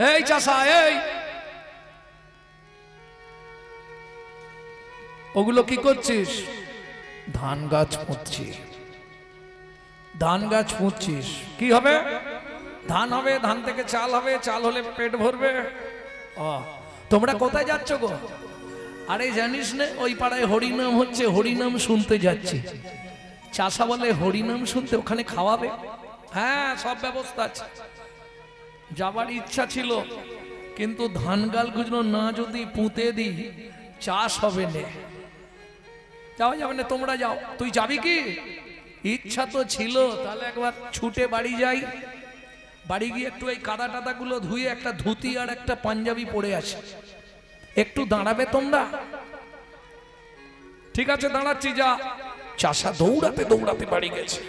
এই চাষা, এই ওগুলো কি করছিস? ধান গাছ পুঁতছি। ধান গাছ পুঁতছিস, কি হবে? ধান হবে, ধান থেকে চাল হবে, চাল হলে পেট ভরবে। তোমরা কোথায় যাচ্ছ গো? আরে জানিস না ওই পাড়ায় হরিনাম হচ্ছে, হরিনাম শুনতে যাচ্ছি। চাষা বলে হরিনাম শুনতে ওখানে খাওয়াবে? হ্যাঁ, সব ব্যবস্থা আছে। যাবার ইচ্ছা ছিল, কিন্তু ধান গালগুলো না যদি পুঁতে দিই চাষ হবে না। যাওয়া যাবে না, তোমরা যাও। তুই যাবি কি? ইচ্ছা তো ছিল, তাহলে একবার ছুটে বাড়ি যাই। বাড়ি গিয়ে একটু এই কাদা টাদা গুলো ধুয়ে একটা ধুতি আর একটা পাঞ্জাবি পরে আসে। একটু দাঁড়াবে তোমরা? ঠিক আছে, দাঁড়াচ্ছি, যা। চাষা দৌড়াতে দৌড়াতে বাড়ি গেছে।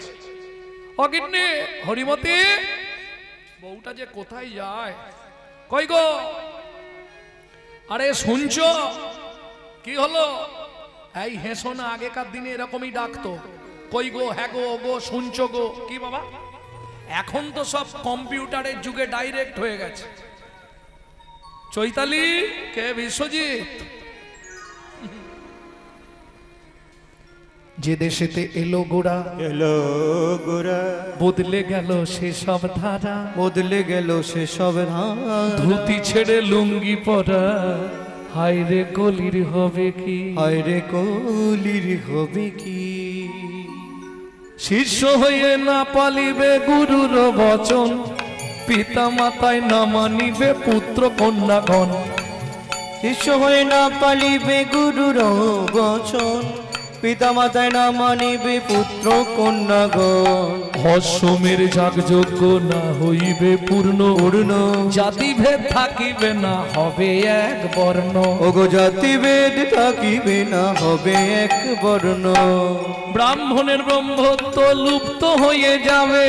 অগিন্নি, হরিমতি, বউটা যে কোথায় যায়? কই গো? আরে শুনছো? কি হলো? এই হেসো না, আগেকার দিনে এরকমই ডাকতো। কই গো, হ্যাঁ গো, ও গো, শুনছো গো? কি বাবা, এখন তো সব কম্পিউটারের যুগে ডাইরেক্ট হয়ে গেছে। চৈতালি কে? বিশ্বজিৎ। যে দেশেতে এলো গোড়া, এলো গোড়া, বদলে গেল সেসব ধারা, বদলে গেল সেসব ধারা। ধুতি ছেড়ে লুঙ্গি পরা, হায় রে কলির হবে কি? হায় রে কলির হবে কি? শিষ্য হয়ে না পালিবে গুরুর বচন, পিতা মাতায় না মানিবে পুত্র কন্যাগণ। শিষ্য হয়ে না পালিবে গুরুর বচন, পিতা মাতায় না মানিবে পুত্র কন্যাগণ। অশ্বমের যাগযজ্ঞ না হইবে পূর্ণ, পূর্ণ জাতিভেদ থাকিবে না, হবে এক বর্ণ। ওগো জাতিভেদ থাকিবে না, হবে এক বর্ণ। ব্রাহ্মণের ব্রহ্মত্ব লুপ্ত হয়ে যাবে,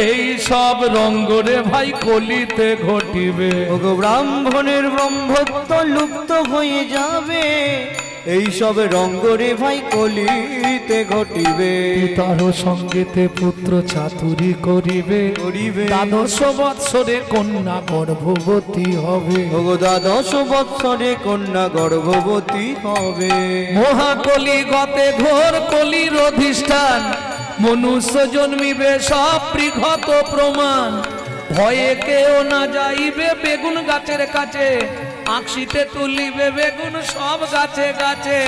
এই সব রঙ্গরে ভাই কলিতে ঘটিবে। ওগো ব্রাহ্মণের ব্রহ্মত্ব লুপ্ত হয়ে যাবে, এই সব রঙ্গরে ভাই কলিতে ঘটিবে। পিতার সঙ্গেতে পুত্র চাতুরি করিবে, করিবে। দ্বাদশ বৎসরে কন্যা গর্ভবতী হবে। ওগো দ্বাদশ বৎসরে কন্যা গর্ভবতী হবে। মহাকলি গতে ঘোর কলির অধিষ্ঠান, মনুষ্য জন্মিবে সব পৃঘত প্রমাণ। ভয়ে কেউ না যাইবে বেগুন গাছের কাছে, আঁকশিতে তুলিবে বেগুন সব গাছে গাছে।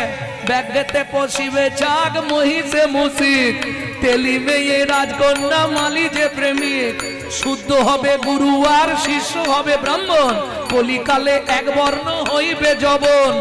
ব্যাগেতে পশিবে চাক মহিষে মুশিক, তেলিবে এ রাজকন্যা মালি যে প্রেমিক। শুদ্ধ হবে গুরু আর শিষ্য হবে ব্রাহ্মণ, কলিকালে এক বর্ণ হইবে যবন।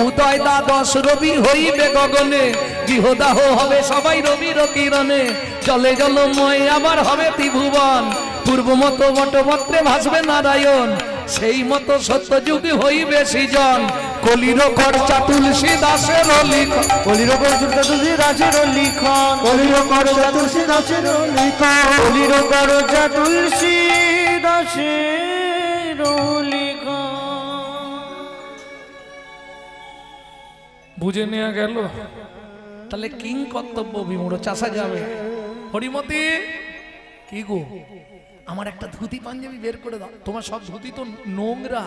উদয় দ্বাদশ রবি হইবে গগনে, গৃহদাহ হবে সবাই রবির কিরণে। জলে জলময় আবার হবে ত্রিভুবন, পূর্ব মতো বটবত্রে ভাসবে নারায়ণ। সেই মতো সত্য যুগ হইবে সৃজন, কলির খরচা তুলসী দাসের লিখন। কলির খরচা তুলসী দাসের লিখন, কলির খরচা তুলসী দাসের লিখন, কলির খরচা তুলসী দাসের লিখন। বুঝে নেওয়া গেল? তাহলে কিং কর্তব্য বিমূঢ়। চাষা যাবে। হরিমতি, কি গো, আমার একটা ধুতি পাঞ্জাবি বের করে দাও। তোমার সব ধুতি তো নোংরা,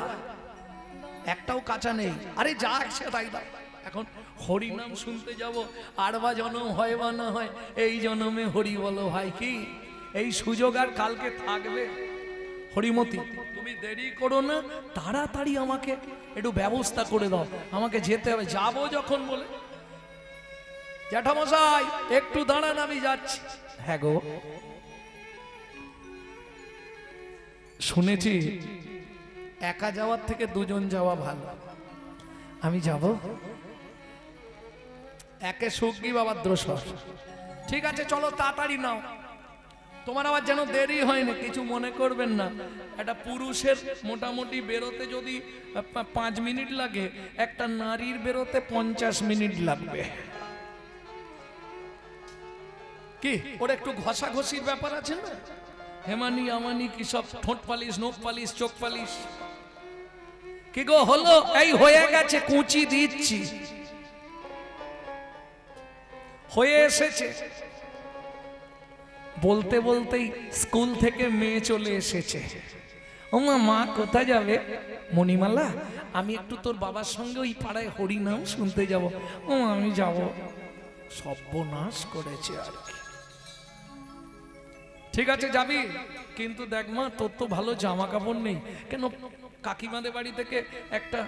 একটাও কাঁচা নেই। আরে যা সে তাই দাও। এখন হরিনাম শুনতে যাব, আর বা জনম হয় বা না হয়, এই জনমে হরি বলো ভাই। কি এই সুযোগ আর কালকে থাকবে? হরিমতি, তুমি দেরি করো না, তাড়াতাড়ি আমাকে একটু ব্যবস্থা করে দাও, আমাকে যেতে হবে। যাবো যখন বলে। জ্যাঠামশাই একটু দাঁড়ান, আমি যাচ্ছি। হ্যাঁ গো, শুনেছি একা যাওয়ার থেকে দুজন যাওয়া ভালো। আমি যাব। একে সুখী বাবার দোষ। ঠিক আছে, চলো তাড়াতাড়ি নাও। তোমার আবার যেন দেরি হয় না, কিছু মনে করবেন না। একটা পুরুষের মোটামুটি বেরোতে যদি 5 মিনিট লাগে, একটা নারীর বেরোতে 50 মিনিট লাগবে। কি ওর একটু ঘষাঘষির ব্যাপার আছে না? হেমানি আমানি কি সব ঠোঁট পালিশ, নখ পালিশ, চোখ পালিশ। কি গো হলো? এই হয়ে গেছে, কুচি দিচ্ছি, হয়ে এসেছে। বলতে বলতেই স্কুল থেকে মেয়ে চলে এসেছে। ও মা, মা কোথায় যাবে? মণিমালা, আমি একটু তোর বাবার সঙ্গে ওই পাড়ায় হরিনাম শুনতে যাব। ও আমি যাব। সর্বনাশ করেছে আর কি। ঠিক আছে যাবি, কিন্তু দেখ মা, তোর তো ভালো জামা কাপড় নেই। কেন, কাকিমাদের বাড়ি থেকে একটা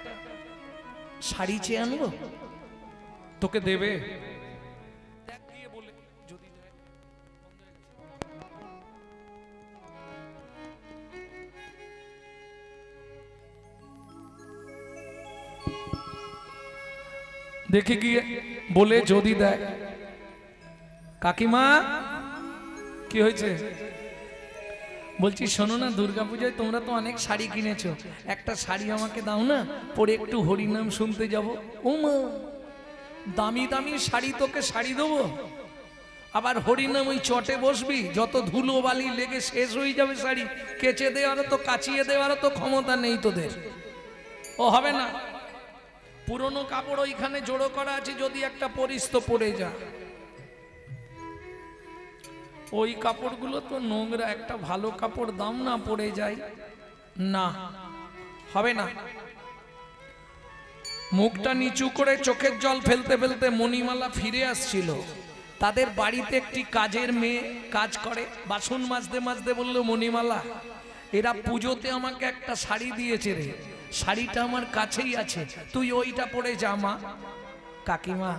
শাড়ি চেয়ে আনবো, তোকে দেবে। দেখে গিয়ে বলে যদি দেয়। কাকিমা কি হয়েছে? বলছি শোনো না, দুর্গাপূজায় তোমরা তো অনেক শাড়ি কিনেছো, একটা শাড়ি আমাকে দাও না, পরে একটু হরিনাম শুনতে যাব। ও মা, দামি দামি শাড়ি, তোকে শাড়ি দেবো, আবার হরিনাম ওই চটে বসবি, যত ধুলো বালি লেগে শেষ হয়ে যাবে শাড়ি, কেচে দেওয়ারও তো কাচিয়ে দেওয়ারও তো ক্ষমতা নেই তোদের। ও হবে না, পুরনো কাপড় ওইখানে জড়ো করা আছে, যদি একটা পরিস তো পরে যা। ওই কাপড়গুলো তো নোংরা, একটা ভালো কাপড় দাম না, পরে যায় না, হবে না। মুখটা নিচু করে চোখের জল ফেলতে ফেলতে মণিমালা ফিরে আসছিল। তাদের বাড়িতে একটি কাজের মেয়ে কাজ করে, বাসন মাজতে মাজতে বলল, মণিমালা, এরা পুজোতে আমাকে একটা শাড়ি দিয়েছে রে, শাড়িটা আমার কাছেই আছে, তুই ওইটা পরে যা মা। কাকিমা,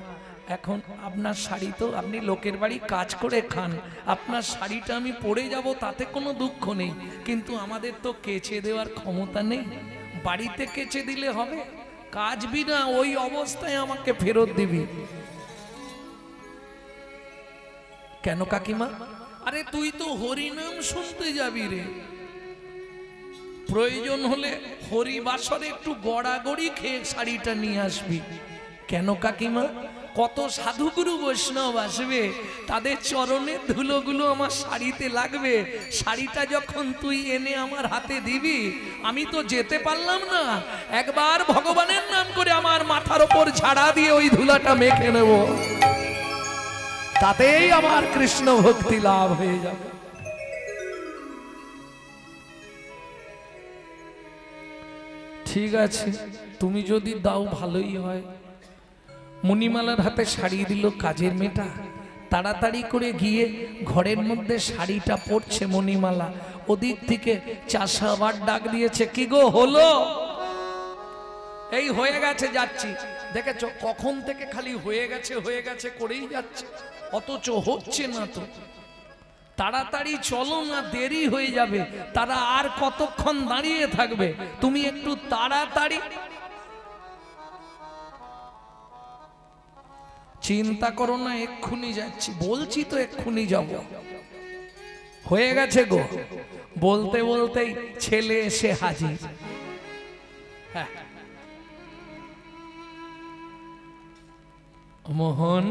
এখন আপনার শাড়ি তো আপনি লোকের বাড়ি কাজ করে খান, আপনার শাড়িটা আমি পরে যাব তাতে কোনো দুঃখ নেই, কিন্তু আমাদের তো কেচে দেওয়ার ক্ষমতা নেই, বাড়িতে কেচে দিলে হবে, কাচবি না, ওই অবস্থায় আমাকে ফেরত দিবি। কেন কাকিমা? আরে তুই তো হরিনাম শুনতে যাবি রে, প্রয়োজন হলে হরিবাসরে একটু গড়াগড়ি খেয়ে শাড়িটা নিয়ে আসবি। কেন কাকিমা? কত সাধুগুরু বৈষ্ণব আসবে, তাদের চরণের ধুলোগুলো আমার শাড়িতে লাগবে, শাড়িটা যখন তুই এনে আমার হাতে দিবি, আমি তো যেতে পারলাম না, একবার ভগবানের নাম করে আমার মাথার ওপর ঝাড়া দিয়ে ওই ধুলাটা মেখে নেব, তাতেই আমার কৃষ্ণ ভক্তি লাভ হয়ে যাবে। ঠিক আছে, তুমি যদি দাও ভালোই হয়। মণিমালার হাতে শাড়ি দিল কাজের মেয়েটা, তাড়াতাড়ি করে গিয়ে ঘরের মধ্যে শাড়িটা পরছে মণিমালা। ওদিক থেকে চাষা আবার ডাক দিয়েছে, কি গো হলো? এই হয়ে গেছে, যাচ্ছি। দেখেছো কখন থেকে খালি হয়ে গেছে করেই যাচ্ছে, অথচ হচ্ছে না তো। তাড়াতাড়ি চলো না, দেরি হয়ে যাবে, তারা আর কতক্ষণ দাঁড়িয়ে থাকবে, তুমি একটু তাড়াতাড়ি। চিন্তা করো না, এক্ষুনি যাচ্ছি, বলছি তো এক্ষুনি যাব। হয়ে গেছে গো, বলতে বলতেই ছেলে এসে হাজির। হ্যাঁ, মোহন,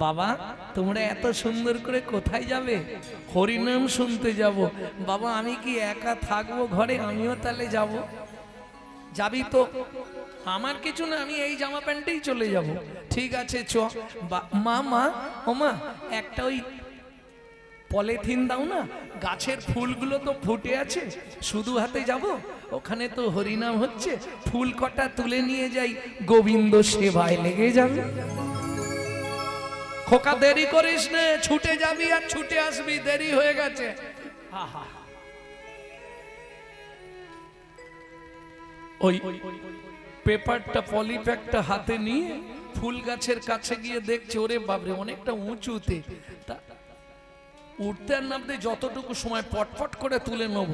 বাবা তোমরা এত সুন্দর করে কোথায় যাবে? হরিনাম শুনতে যাব। বাবা আমি কি একা থাকবো ঘরে? আমিও তাহলে যাব। যাবি তো? আমার কিছু না, আমি এই জামা প্যান্টেই চলে যাব। ঠিক আছে চ। মা, মা, ও মা, একটা ওই পলিথিন দাও না, গাছের ফুলগুলো তো ফুটে আছে, শুধু হাতে যাব, ওখানে তো হরিনাম হচ্ছে, ফুল কটা তুলে নিয়ে যাই, গোবিন্দ সেবায় লেগে যাবে। খোকা দেরি করিস না, ছুটে যাবি আর ছুটে আসবি, দেরি হয়ে গেছে। আহা, ওই পেপারটা পলিপ্যাকটা হাতে নিয়ে ফুল গাছের কাছে গিয়ে দেখছে, ওরে বাবরে অনেকটা উঁচুতে, তা উঠতে আর নামতে যতটুকু সময় পটপট করে তুলে নেব।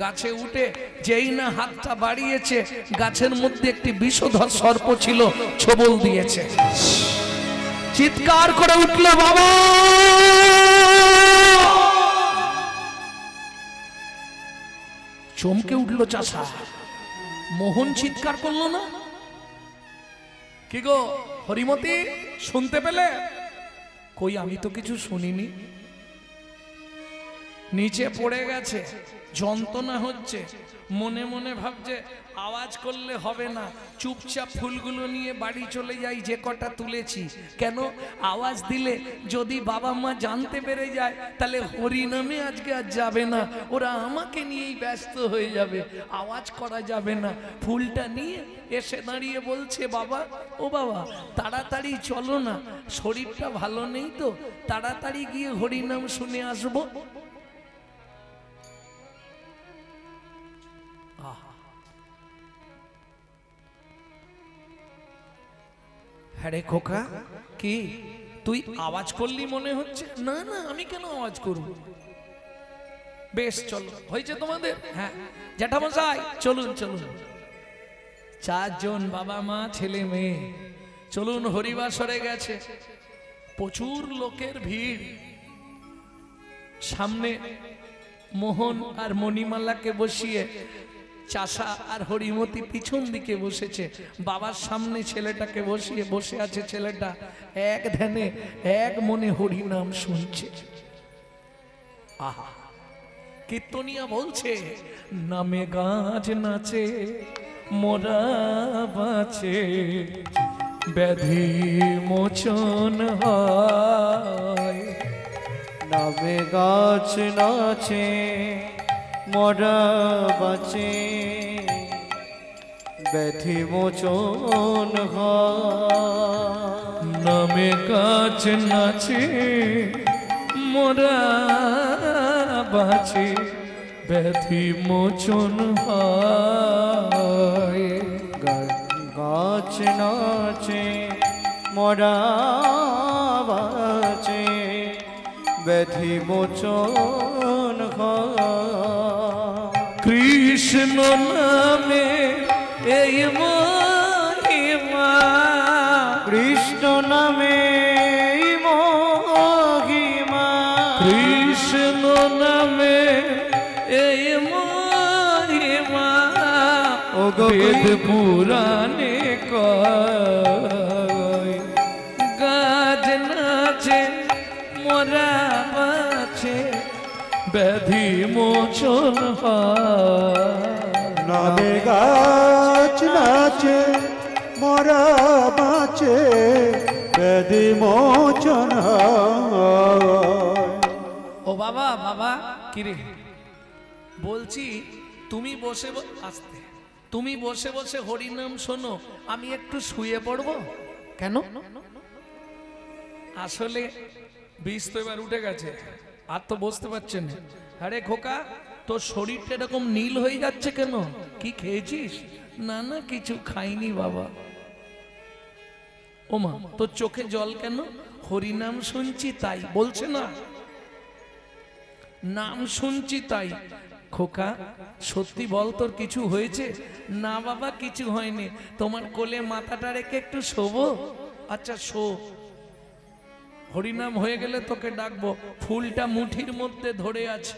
গাছে উঠে যেই না হাতটা বাড়িয়েছে, গাছের মধ্যে একটি বিষধর সর্প ছিল, ছোবল দিয়েছে। চিৎকার করে উঠল, বাবা! চমকে উঠল চাষা। মোহন চিৎকার করলো না? কি গো হরিমতি, শুনতে পেলে? কই আমি তো কিছু শুনিনি। নিচে পড়ে গেছে, যন্ত্রণা হচ্ছে, মনে মনে ভাবছে আওয়াজ করলে হবে না, চুপচাপ ফুলগুলো নিয়ে বাড়ি চলে যাই, যে কটা তুলেছি। কেন আওয়াজ দিলে যদি বাবা মা জানতে পেরে যায় তাহলে হরিনামে আজকে আর যাবে না, ওরা আমাকে নিয়েই ব্যস্ত হয়ে যাবে, আওয়াজ করা যাবে না। ফুলটা নিয়ে এসে দাঁড়িয়ে বলছে, বাবা ও বাবা তাড়াতাড়ি চলো না, শরীরটা ভালো নেই তো, তাড়াতাড়ি গিয়ে হরিনাম শুনে আসবো। হ্যাঁ রে খোকা, কি তুই আওয়াজ করলি মনে হচ্ছে? না না, আমি কেন আওয়াজ করব? বেশ চলো, হয়েছে তোমাদের? হ্যাঁ জ্যাঠামশাই চলুন চলুন, 4 জন বাবা মা ছেলে মেয়ে চলুন, হরিবাসরে গেছে, প্রচুর লোকের ভিড়। সামনে মোহন আর মণিমালাকে বসিয়ে চাষা আর হরিমতি পিছন দিকে বসেছে, বাবার সামনে ছেলেটাকে বসিয়ে বসে আছে। ছেলেটা এক ধ্যানে এক মনে হরিনাম শুনছে। আহা, কীর্তনিয়া বলছে, নামে গাছ নাচে মোরা বাঁচে, ব্যাধি মোচন হয়। নামে গাছ নাচে মোরা বাঁচে, ব্যাধি মোচন হয়। নামে গাছ নাচে মোরা বাঁচে, ব্যাধি মোচন হয়। গাছ নাচে মোরা বাঁচে, ব্যাধি মোচন হয়। কৃষ্ণ নামে এই মহিমা, কৃষ্ণ নামে এই মহিমা, কৃষ্ণ নামে এই মহিমা, ও গো বেদ পুরাণে কয়। গাছ নাচে মোরা বাঁচে, ব্যাধি মোচন হয়। নামে গাছ নাচে মোরা বাঁচে, ব্যাধি মোচন হয়। ও বাবা বাবা, কিরে বলছি, তুমি বসে আসতে, তুমি বসে বসে হরিনাম শোনো, আমি একটু শুয়ে পড়বো। কেন? আসলে বিষ তো এবার উঠে গেছে, আর তো বসতে পারছেন। আরে খোকা, তোর শরীরটা এরকম নীল হয়ে যাচ্ছে কেন? কি খেয়েছিস? না না, কিছু খাইনি বাবা। ওমা, তোর চোখে জল কেন? হরিনাম শুনছি তাই। বলছে না, নাম শুনছি তাই। খোকা সত্যি বল, তোর কিছু হয়েছে? না বাবা, কিছু হয়নি। তোমার কোলে মাথাটা রেখে একটু শোবো? আচ্ছা শো, হরিনাম হয়ে গেলে তোকে ডাকবো। ফুলটা মুঠির মধ্যে ধরে আছে,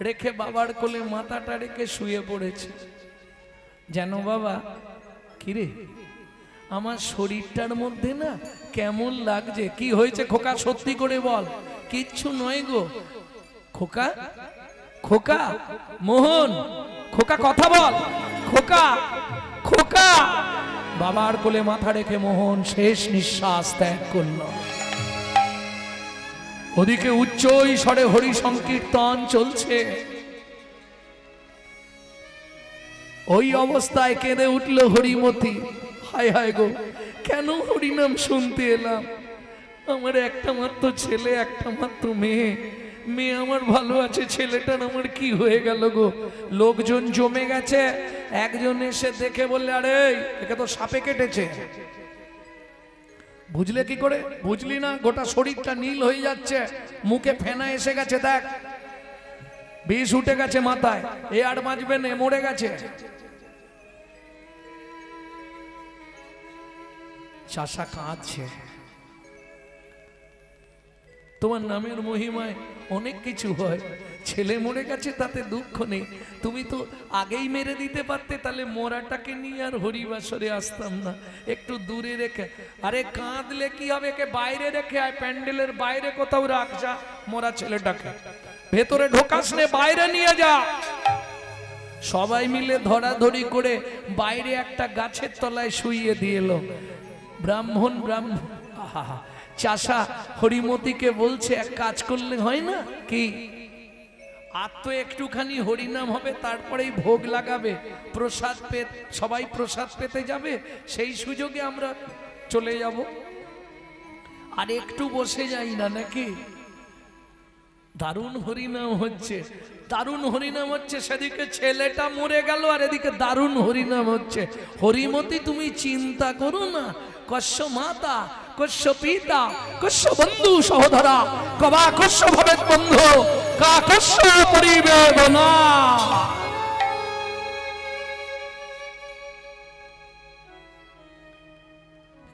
রেখে বাবার কোলে মাথাটা রেখে শুয়ে পড়েছে। জানো বাবা, কিরে আমার শরীরটার মধ্যে না কেমন লাগছে। কি হয়েছে খোকা, সত্যি করে বল। কিচ্ছু নয় গো খোকা। খোকা, মোহন, খোকা কথা বল। খোকা, খোকা। বাবার কোলে মাথা রেখে মোহন শেষ নিঃশ্বাস ত্যাগ করল। ওদিকে উচ্চ স্বরে হরি সংকীর্তন চলছে। ওই অবস্থায় কেঁদে উঠল হরিমতি। হায় হায় গো, কেন হরিনাম শুনতে এলাম? আমার একটা মাত্র ছেলে, একটা মাত্র মেয়ে, মেয়ে আমার ভালো আছে, ছেলেটার আমার কি হয়ে গেল গো? লোকজন জমে গেছে, একজন এসে দেখে বললে, আরে একে তো সাপে কেটেছে। বুঝলে কি করে? বুঝলি না? গোটা শরীরটা নীল হয়ে যাচ্ছে, মুখে ফেনা এসে গেছে, দেখ বিষ উঠে গেছে মাথায়, এ আর বাঁচবে না, মরে গেছে। চাষা কাঁদছে। তোমার নামের মহিমায় অনেক কিছু হয়। ছেলে মরে গেছে তাতে দুঃখ নেই, তুমি তো আগেই মেরে দিতে পারতে, তাহলে মরাটাকে নিয়ে আর হরিবাসরে আসতাম না, একটু দূরে রেখে। আরে কাঁদলে কি হবে, একে বাইরে রেখে আয়, প্যান্ডেলের বাইরে কোথাও রাখ, যা মরা ছেলেটাকে। ভেতরে ঢোকাস নে, বাইরে নিয়ে যা। সবাই মিলে ধরাধরি করে বাইরে একটা গাছের তলায় শুইয়ে দিয়েলো। ব্রাহ্মণ চাষা হরিমতিকে বলছে, এক কাজ করলে হয় না কি? আর তো একটুখানি হরিনাম হবে, তারপরেই ভোগ লাগাবে, প্রসাদ সবাই প্রসাদ পেতে যাবে, সেই সুযোগে আমরা চলে যাব। আর একটু বসে যাই না নাকি? দারুণ হরিনাম হচ্ছে, দারুণ হরিনাম হচ্ছে। সেদিকে ছেলেটা মরে গেল আর এদিকে দারুণ হরিনাম হচ্ছে। হরিমতি তুমি চিন্তা করো না, কশ্য মাতা কশ্য পিতা কশ্য বন্ধু সহোদরা কবা কশ্য ভবেত বন্ধু কা কশ্য পরিবেদনা।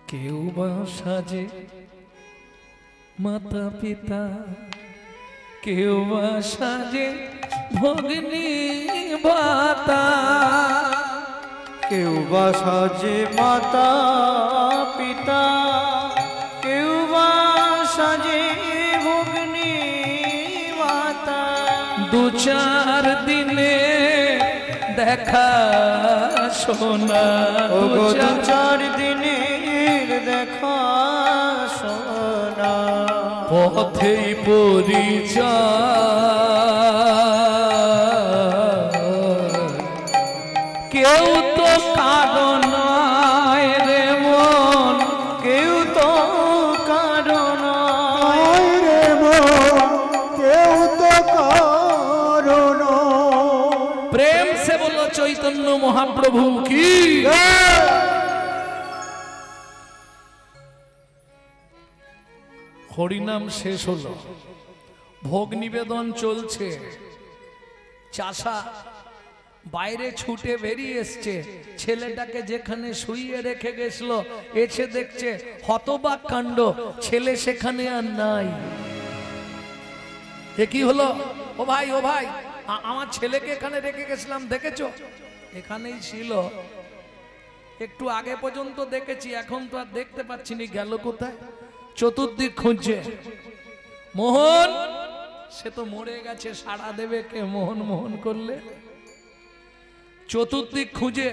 কেউ বা সাজে মাতা পিতা, কেউ বা সাজে ভগ্নী ভাতা, কেউ বা সাজে মাতা পিতা, কেউ বা সাজে ভগ্নী মাতা। দু চার দিনে দেখা শোনা, দু চার দিনের দেখা শোনা, পথে পরিচয় কেউ তো কারণ নয় রে মন, কেউ তো কারণ রে মন, কেউ তো কারণ। প্রেম সে বলো চৈতন্য মহাপ্রভু কি। হরিনাম শেষ হলো, ভোগ নিবেদন চলছে। চাষা বাইরে ছুটে বেরিয়ে এসছে, ছেলেটাকে যেখানে শুইয়ে রেখে গেছিল এসে দেখছে হতবাক কাণ্ড, ছেলে সেখানে আর নাই। এ কি হলো? ও ভাই ও ভাই, আমার ছেলেকে এখানে রেখে গেছিলাম, দেখেছো? এখানেই ছিল, একটু আগে পর্যন্ত দেখেছি, এখন তো আর দেখতে পাচ্ছি না, গেল কোথায়? চতুর্দিক খুঁজছে। মোহন, সে তো মরে গেছে, সাড়া দেবে কে মোহন মোহন করলে? চতুর্দিক খুঁজে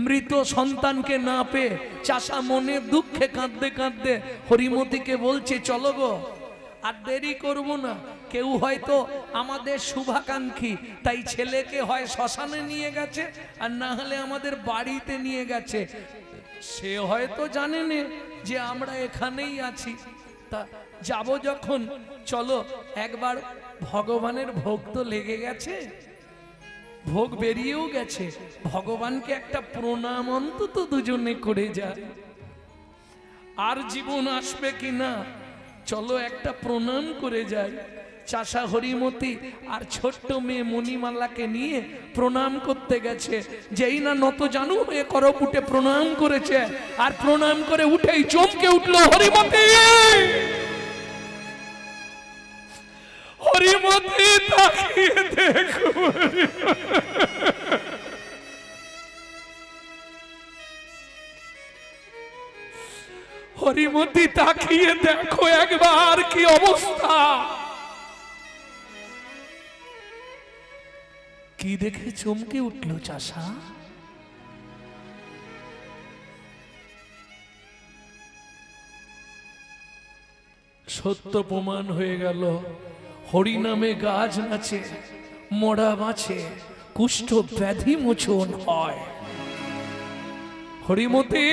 মৃত সন্তানকে না পেয়ে চাষা মনে দুঃখে কাঁদতে কাঁদতে হরিমতিকে বলছে, চলো গো, আর দেরি করব না। কেউ হয়তো আমাদের শুভাকাঙ্ক্ষী, তাই ছেলেকে হয় শ্মশানে নিয়ে গেছে আর না হলে আমাদের বাড়িতে নিয়ে গেছে। সে হয়তো জানে না যে আমরা এখানেই আছি। তা যাব যখন, চলো একবার ভগবানের ভোগ তো লেগে গেছে, ভোগ বেরিয়েও গেছে, ভগবানকে একটা প্রণাম অন্তত দুজনে করে যায়। আর জীবন আসবে কিনা, চলো একটা প্রণাম করে যাই। চাষা হরিমতি আর ছোট্ট মেয়ে মণিমালাকে নিয়ে প্রণাম করতে গেছে। যেই না নত জানু হয়ে করপুটে প্রণাম করেছে, আর প্রণাম করে উঠেই চমকে উঠলো হরিমতি। হরিমতি তাকিয়ে দেখো, হরিমতি তাকিয়ে দেখো একবার কি অবস্থা। কি দেখে চমকে উঠলো চাষা? সত্য প্রমাণ হয়ে গেল, হরিনামে গাছ নাচে, মরা বাঁচে, কুষ্ঠ ব্যাধি মোচন হয়। হরিমতি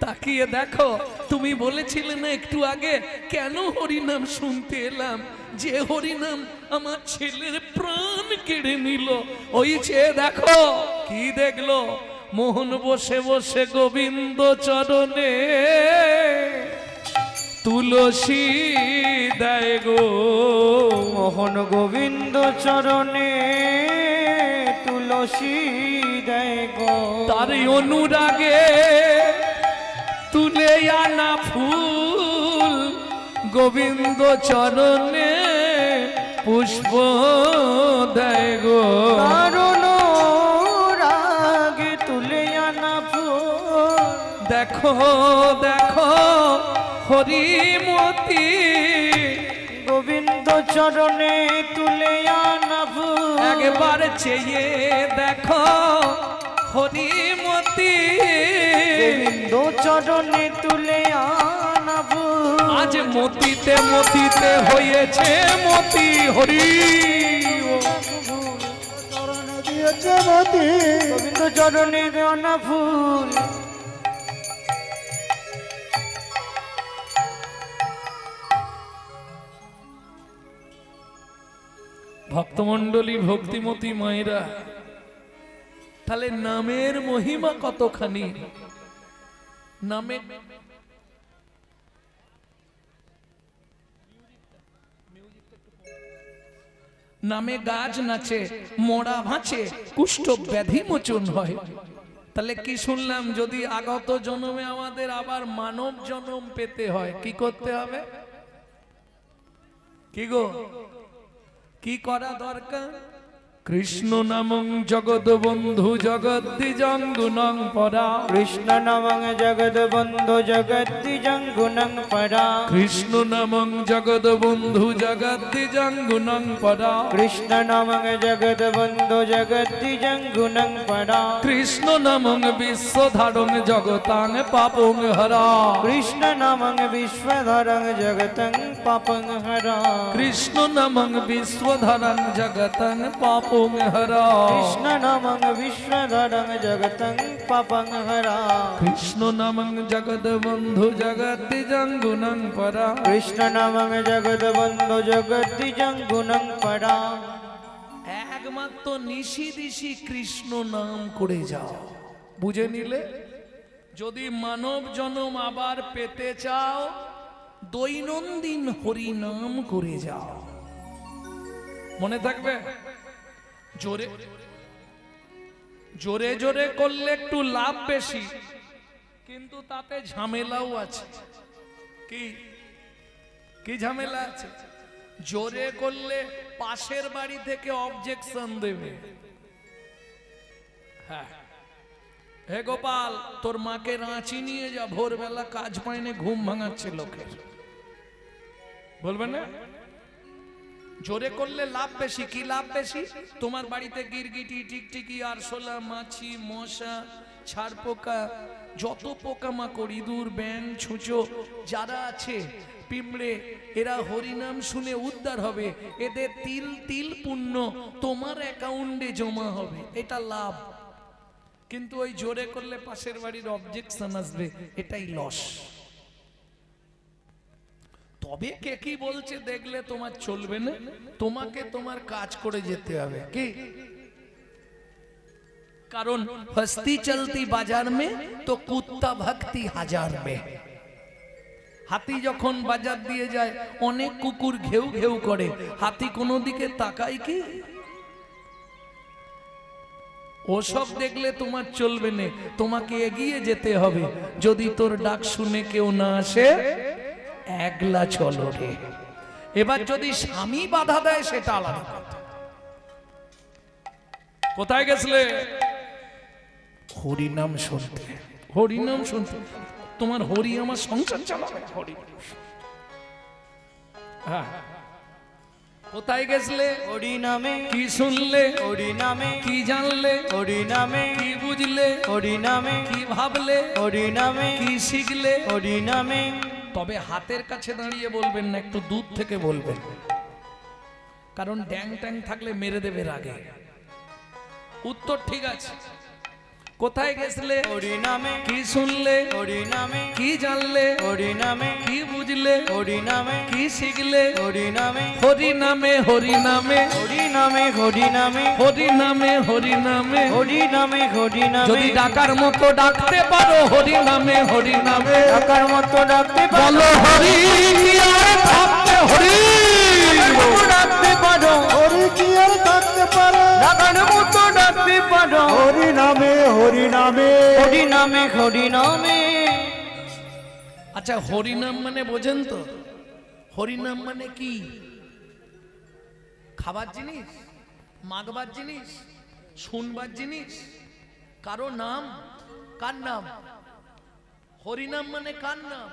তাকিয়ে দেখো, তুমি বলেছিলে না একটু আগে, কেন হরিনাম শুনতে এলাম? যে হরিনাম আমার ছেলের প্রাণ কেড়ে নিল। ওই চেয়ে দেখো, কি দেখলো? মোহন বসে বসে গোবিন্দ চরণে তুলসী দেয় গো। মোহন গোবিন্দ চরণে তুলসী দেয় গো। তার অনুরাগে তুলে আনা ফুল গোবিন্দ চরণে পুষ্প দেয় গো। তার অনুরাগে তুলে আনা ফুল। দেখো দেখো হরিমতি গোবিন্দ চরণে তুলে আনা ফুল একবার চেয়ে দেখো হরিমতি গোবিন্দ চরণে তুলে আনা ফুল আজ মতিতে মতিতে হয়েছে মতি হরি চরণে দিয়েছে মতি গোবিন্দ চরণে আনা ফুল ভক্তমণ্ডলী ভক্তিমতী মায়েরা তাহলে নামের মহিমা কতখানি নামে নামে গাছ নাচে মোড়া ভাঁচে কুষ্ঠ ব্যাধি মোচন হয় তাহলে কি শুনলাম যদি আগত জন্মে আমাদের আবার মানব জন্ম পেতে হয় কি করতে হবে কি গো কি করা দরকার কৃষ্ণ নামং জগৎ বন্ধু জগদ্দিজং গুণং পরা কৃষ্ণ নামং জগৎ বন্ধু জগদ্দিজং গুণং পরা কৃষ্ণ নামং জগৎ বন্ধু জগদ্দিজং গুণং পরা কৃষ্ণ নামং জগৎ বন্ধু জগদ্দিজং গুণং পরা কৃষ্ণ নামং বিশ্বধারং জগতাং পাপং হরা কৃষ্ণ নামং বিশ্বধরং জগতং পাপং হরা কৃষ্ণ নামং বিশ্বধারং জগতাং পাপং হরা কৃষ্ণ নামং বিশ্বধরং জগতং পাপং হরা কৃষ্ণ নামং জগৎ বন্ধু জগদ্দিজং গুণং পরা কৃষ্ণ নামং জগৎ বন্ধু জগদ্দিজং গুণং পরা একমাত্র নিশি দিশি কৃষ্ণ নাম করে যাও বুঝে নিলে যদি মানব জন্ম আবার পেতে চাও দৈনন্দিন হরি নাম করে যাও মনে থাকবে জোরে জোরে জোরে করলে একটু লাভ বেশি কিন্তু তাতে ঝামেলাও আছে কি কি ঝামেলা আছে জোরে করলে পাশের বাড়ি থেকে অবজেকশন দেবে হ্যাঁ হে গোপাল তোর মাকে রাঁচি নিয়ে যা ভোরবেলা কাজ পাইনে ঘুম ভাঙাচ্ছে লোকের বলবে না জোরে করলে লাভ বেশি কি লাভ বেশি তোমার বাড়িতে গিরগিটি টিকটিকি আরশোলা মাছি মশা ছাড় পোকা যত পোকামাকড় ইঁদুর ব্যাঙ ছুঁচো যারা আছে পিঁপড়ে এরা হরিনাম শুনে উদ্ধার হবে এদের তিল তিল পুণ্য তোমার অ্যাকাউন্টে জমা হবে এটা লাভ কিন্তু ওই জোরে করলে পাশের বাড়ির অবজেকশন আসবে এটাই লস তবে কে কি বলছে দেখলে তোমার চলবে না তোমাকে তোমার কাজ করে যেতে হবে কি কারণ হস্তি চলতি বাজার মে তো কুত্তা ভক্তি হাজার মে হাতি যখন বাজার দিয়ে যায় অনেক কুকুর ঘেউ ঘেউ করে হাতি কোনো দিকে তাকায় কি ওসব দেখলে তোমার চলবে না তোমাকে এগিয়ে যেতে হবে যদি তোর ডাক শুনে কেউ না আসে একলা চলো রে এবার যদি স্বামী বাধা দেয় সেটা আলাদা কথা কোথায় গেছলে হরিনাম শুনতে হরিনাম শুনতে তোমার হরি আমার সংসার চালাবে হরি হ্যাঁ কোথায় গেছলে হরি নামে কি শুনলে হরি নামে কি জানলে হরি নামে কি বুঝলে হরি নামে কি ভাবলে হরি নামে কি শিখলে হরি নামে তবে হাতের কাছে দাঁড়িয়ে বলবেন না একটু দূর থেকে বলবেন কারণ ড্যাং ট্যাং থাকলে মেরে দেবে রাগে উত্তর ঠিক আছে কোথায় গেছলে হরি নামে কি শুনলে হরি নামে কি জানলে হরি নামে কি বুঝলে হরি নামে কি শিখলে হরি নামে হরি নামে হরি নামে হরি নামে হরি নামে হরি নামে হরি নামে হরি নামে হরি নামে যদি ডাকার মতো ডাকতে পারো হরি নামে হরি নামে ডাকার মতো ডাকতে বলো হরি কি আর থাকতে হরি ডাকতে পারো হরি কি আর থাকতে পারো ডাকার মতো ডাকতে পারো হরি নামে হরি নামে হরি নামে হরি নামে আচ্ছা হরিনাম মানে বোঝেন তো হরিনাম মানে কি খাবার জিনিস মাগবার জিনিস শুনবার জিনিস কারো নাম কার নাম হরিনাম মানে কার নাম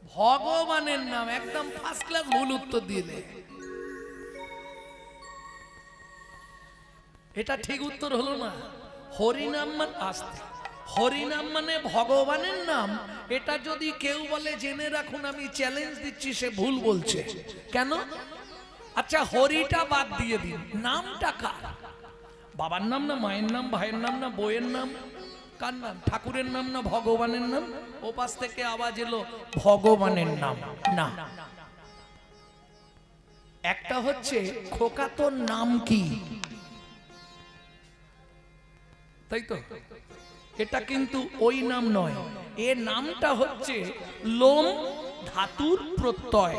ভগবানের নাম, একদম ফার্স্ট ক্লাস ভুল উত্তর দিলে। এটা ঠিক উত্তর হলো না। হরিনাম মানে আসতে, হরিনাম মানে ভগবানের নাম। এটা যদি কেউ বলে জেনে রাখুন, আমি চ্যালেঞ্জ দিচ্ছি, সে ভুল বলছে। কেন? আচ্ছা হরিটা বাদ দিয়ে দিন, নামটা কার? বাবার নাম না মায়ের নাম, ভাইয়ের নাম না বইয়ের নাম? কার নাম? ঠাকুরের নাম না ভগবানের নাম? ও পাশ থেকে আওয়াজ এলো ভগবানের নাম না। একটা হচ্ছে খোকা তোর নাম কি, তাই তো? এটা কিন্তু ওই নাম নয়, এর নামটা হচ্ছে লোম ধাতুর প্রত্যয়।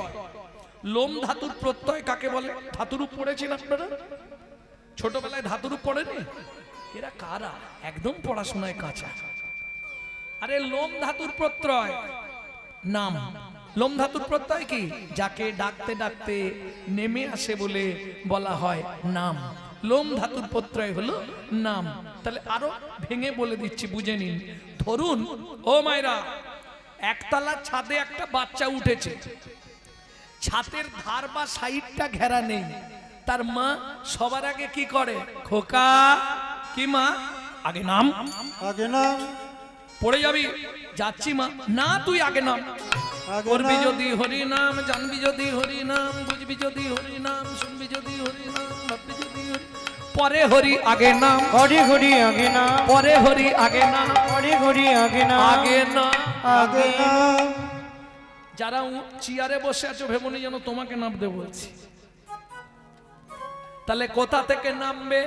লোম ধাতুর প্রত্যয় কাকে বলে? ধাতুরূপ পড়েছেন আপনারা ছোটবেলায়? ধাতুরূপ পড়েনি? এরা কারা একদম পড়াশোনায় কাঁচা। আরে লোম ধাতুর প্রত্যয় নাম। লোম ধাতুর প্রত্যয় কি? যাকে ডাকতে ডাকতে নেমে আসে বলে বলা হয় নাম। লোম ধাতুর প্রত্যয় হলো নাম। তাহলে আরো ভেঙে বলে দিচ্ছি, বুঝে নিন। ধরুন ও মায়েরা, একতলা ছাদে একটা বাচ্চা উঠেছে, ছাদের ধার বা সাইডটা ঘেরা নেই। তার মা সবার আগে কি করে? খোকা, কি মা? আগে নাম, আগে নাম। পড়ে যাবি, যাচ্ছি মা। না তুই আগে নাম। করবি যদি হরি নাম, জানবি যদি হরি নাম, বুঝবি যদি হরি নাম, শুনবি যদি হরি নাম, ভাববি যদি হরি। পরে হরি আগে নাম, হরি হরি আগে নাম, পরে হরি আগে নাম, হরি হরি আগে নাম, আগে নাম, আগে নাম। যারা চেয়ারে বসে আছো ভেবনি যেন তোমাকে নামতে বলছি। তাহলে কোথা থেকে নামবে?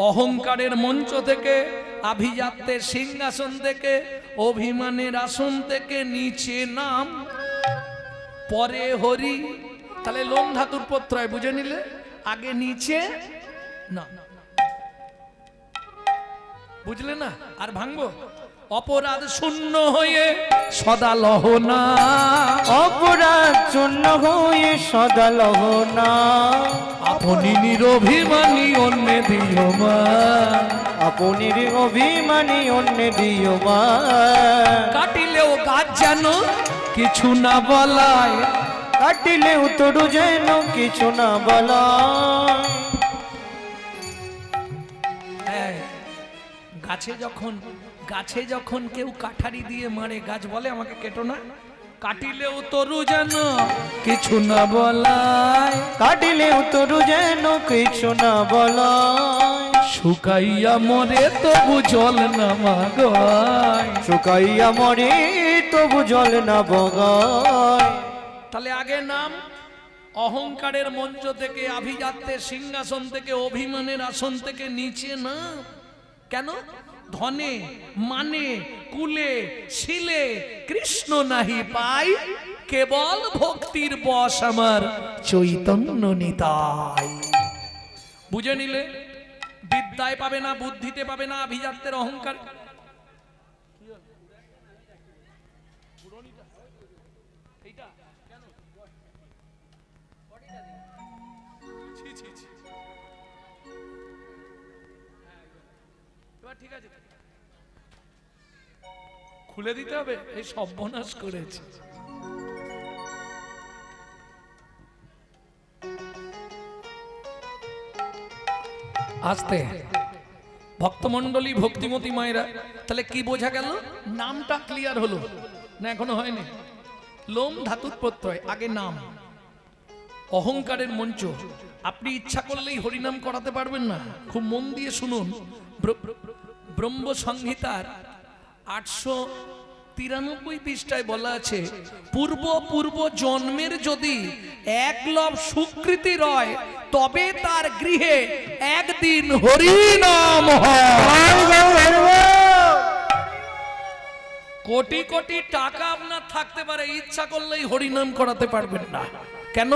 অহংকারের মঞ্চ থেকে, আভিজাত্যের সিংহাসন থেকে, অভিমানের আসন থেকে নিচে নাম, পরে হরি। তাহলে লোম ধাতুর প্রত্যয় বুঝে নিলে, আগে নিচে না। বুঝলে না? আর ভাঙবো? অপরাধ শূন্য হয়ে সদা লহনা, অপরাধ শূন্য হয়ে সদা লহনা, আপনি নিরভিমানী অন্যে দিও মা, আপনি অভিমানী অন্যে দিও মা। কাটিলেও গাছ যেন কিছু না বলায়, কাটিলেও তরু যেন কিছু না বলায়। গাছে যখন কেউ কাঠারি দিয়ে মারে, গাছ বলে আমাকে কেটো না। কাটিলেও তরু যেন কিছু না বলায়, কাটিলেও তরু যেন কিছু না বলায়। শুকাইয়া মরে তবু জল না মাগায়, শুকাইয়া মরে তবু জল না বগায়। তাহলে আগে নাম। অহংকারের মঞ্চ থেকে, আভিজাত্যের সিংহাসন থেকে, অভিমানের আসন থেকে নিচে না। কেন? ধনে মানে কুলে শিলে কৃষ্ণ নাহি পাই, কেবল ভক্তির বশ আমার চৈতন্য নিতাই। বুঝে নিলে? বিদ্যায় পাবে না, বুদ্ধিতে পাবে না, আভিজাত্যের অহংকার। ঠিক আছে, খুলে দিতে হবে। এই সর্বনাশ করেছে। আস্তে ভক্তমন্ডলী, ভক্তিমতী মায়েরা, তাহলে কি বোঝা গেল? নামটা ক্লিয়ার হলো না? এখনো হয়নি। লোম ধাতুর প্রত্যয়, আগে নাম। অহংকারের মঞ্চ। আপনি ইচ্ছা করলেই হরিনাম করাতে পারবেন না। খুব মন দিয়ে শুনুন। ব্রহ্ম সংহিতার 893 পৃষ্ঠায় বলা আছে, পূর্ব জন্মের যদি একলব সুকৃতি রয়, তবে তার গৃহে একদিন হরিনাম হয়। কোটি কোটি টাকা আপনার থাকতে পারে, ইচ্ছা করলেই হরিনাম করাতে পারবেন না। কেন?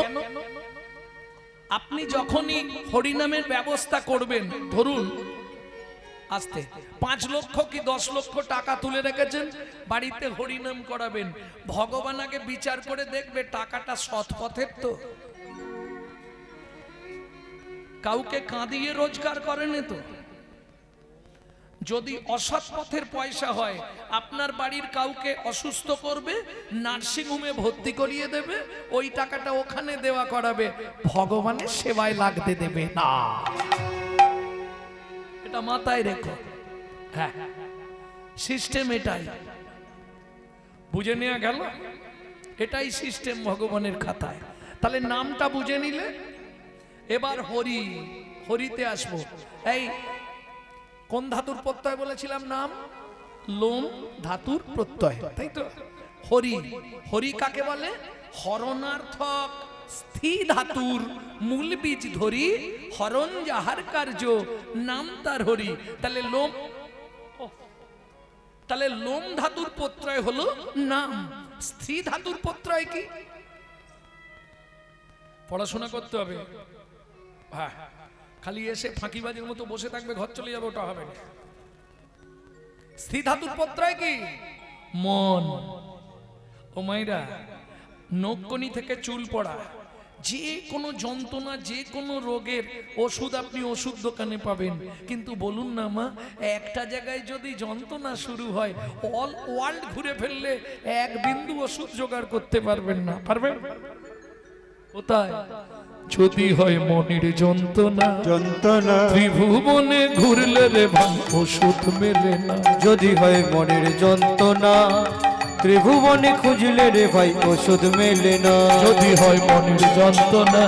আপনি যখনই হরিনামের ব্যবস্থা করবেন, ধরুন আস্তে 5 লক্ষ কি 10 লক্ষ টাকা তুলে রেখেছেন, বাড়িতে হরিনাম করাবেন, ভগবান আগে বিচার করে দেখবে টাকাটা সৎ পথের তো। কাউকে কাঁদিয়ে রোজগার করেনি তো। যদি অসৎ পথের পয়সা হয়, আপনার বাড়ির কাউকে অসুস্থ করবে, নার্সিং হোমে ভর্তি করিয়ে দেবে, ওই টাকাটা ওখানে দেওয়া করাবে, ভগবানের সেবায় লাগতে দেবে না। এটা মাথায় রেখো। হ্যাঁ, সিস্টেম এটাই, বুঝে নেওয়া গেল? এটাই সিস্টেম ভগবানের খাতায়। তাহলে নামটা বুঝে নিলে, এবার হরি, হরিতে আসবো। এই কোন ধাতুর প্রত্যয় বলেছিলাম? নাম লোম ধাতুর প্রত্যয়, তাই তো? হরি, হরি কাকে বলে? হরণার্থক স্থি ধাতুর মূল বীজ ধরি, হরণ যাহার কার্য, নাম তার হরি। তাহলে লোম, তাহলে লোম ধাতুর প্রত্যয় হলো নাম। স্থি ধাতুর প্রত্যয় কি? পড়াশোনা করতে হবে। হ্যাঁ, খালি এসে ফাঁকিবাজির মতো বসে থাকবে, ঘর চলে যাবে, ওটা হবে না। স্থি ধাতুর প্রত্যয় কি? মন। ও মাইরা, নখকনি থেকে চুল পড়া, যে কোনো যন্ত্রণা, যে কোনো রোগের ওষুধ আপনি ওষুধ দোকানে পাবেন। কিন্তু বলুন না মা, একটা জায়গায় যদি যন্ত্রণা শুরু হয়, অল ওয়ার্ল্ড ঘুরে ফেললে এক বিন্দু ওষুধ জোগাড় করতে পারবেন না। পারবেন? কোথায়? যদি হয় মনের যন্ত্রণা, যন্ত্রণা ত্রিভুবনে ঘুরলে রে ভাই ওষুধ মেলে না। যদি হয় মনের যন্ত্রণা, ত্রিভুবনে খুঁজলে রে ভাই ওষুধ মেলে না। যদি হয় মনের যন্ত্রণা,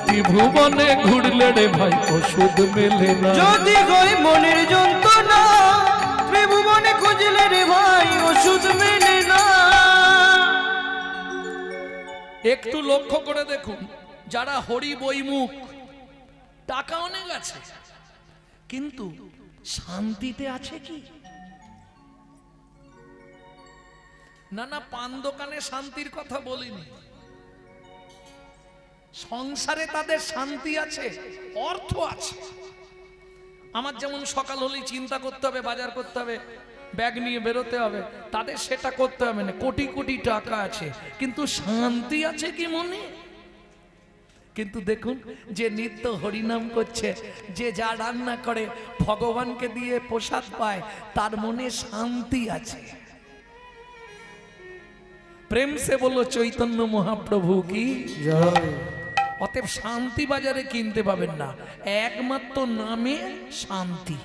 ত্রিভুবনে ঘুরলে রে ভাই ওষুধ মেলে না। যদি হয় মনের যন্ত্রণা, ত্রিভুবনে খুঁজলে রে ভাই ওষুধ মেলে না। একটু লক্ষ্য করে দেখুন, যারা হরি বইমুখ, টাকা অনেক আছে, কিন্তু শান্তিতে আছে কি? না না, পান দোকানে শান্তির কথা বলিনি, সংসারে তাদের শান্তি আছে, অর্থ আছে। আমার যেমন সকাল হলেই চিন্তা করতে হবে, বাজার করতে হবে, ব্যাগ নিয়ে বেরোতে হবে, তাদের সেটা করতে হবে না। কোটি কোটি টাকা আছে, কিন্তু শান্তি আছে কি মনে? কিন্তু দেখুন, যে নিত্য হরিনাম করছে, যে যা রান্না করে ভগবানকে দিয়ে প্রসাদ পায়, তার মনে শান্তি আছে। প্রেম সে বলো চৈতন্য মহাপ্রভু কি জয়। অতএব শান্তি বাজারে কিনতে পাবেন না, একমাত্র নামে শান্তি।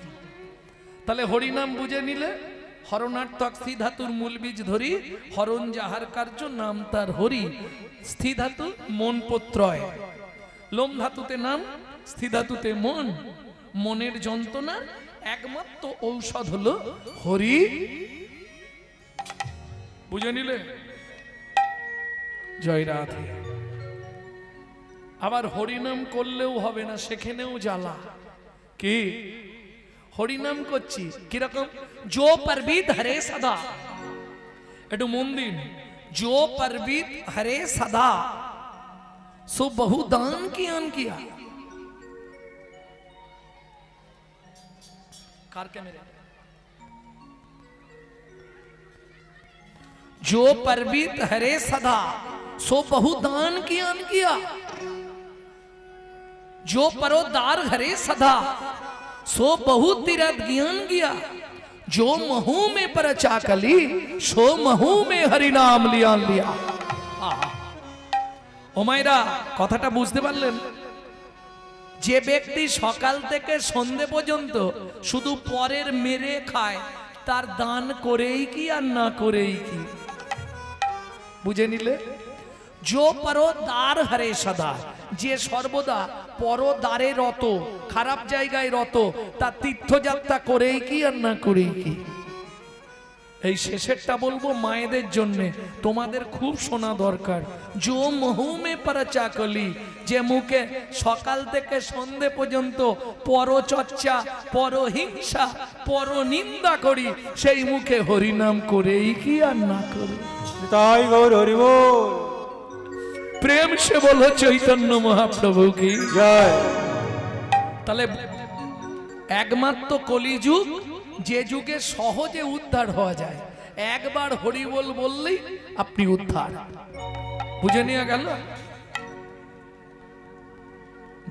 তাহলে হরিনাম বুঝে নিলে, হরণার্থক স্থি ধাতুর মূল বীজ ধরি, হরণ যাহার কার্য, নাম তার হরি। স্থি ধাতু মন প্রত্যয়, লোম ধাতুতে নাম, স্থি ধাতুতে মন। মনের যন্ত্রণা একমাত্র ঔষধ হলো হরি। বুঝে নিলে? জয় রাধে। আবার হরিনাম করলেও হবে না, সেখানেও জ্বালা। কি হরিনাম করছি কিরকম? জো পরবিত হরে সদা, একটু মন দিন। জো পরবিত হরে সদা, সো বহু দান কিয়ান কিয়া। कार के मेरे जो परबित हरे सदा, सो बहु दान किया। जो परोदार हरे सदा, सो बहु तीरथ ज्ञान किया। जो महू में परचा कली, सो महू में हरि नाम लिया। ও মায়েরা, কথাটা বুঝতে পারলেন? যে ব্যক্তি সকাল থেকে সন্ধে পর্যন্ত শুধু পরের মেরে খায়, তার দান করেই কি আর না করেই কি? বুঝে নিলে? जो পরদার হরে সদা, যে সর্বদা পরদারে রত, খারাপ জায়গায় রত, তার তীর্থযাত্রা করেই কি আর না করেই কি? এই শেষেরটা বলবো মায়েদের জন্য, তোমাদের খুব শোনা দরকার। জো মহুমে পরচা কলি, যে মুখে সকাল থেকে সন্ধে পর্যন্ত পরচর্চা, পরহিংসা, পরনিন্দা করি, সেই মুখে হরিনাম করেই কি আর না করি? তাই গৌর হরি বল। প্রেম সে বলো চৈতন্য মহাপ্রভু কি জয়। তাহলে একমাত্র কলিযুগ, যে যুগে সহজে উদ্ধার হওয়া যায়, একবার হরি বল বললেই আপনি উদ্ধার। বুঝে নিয়ে গেল?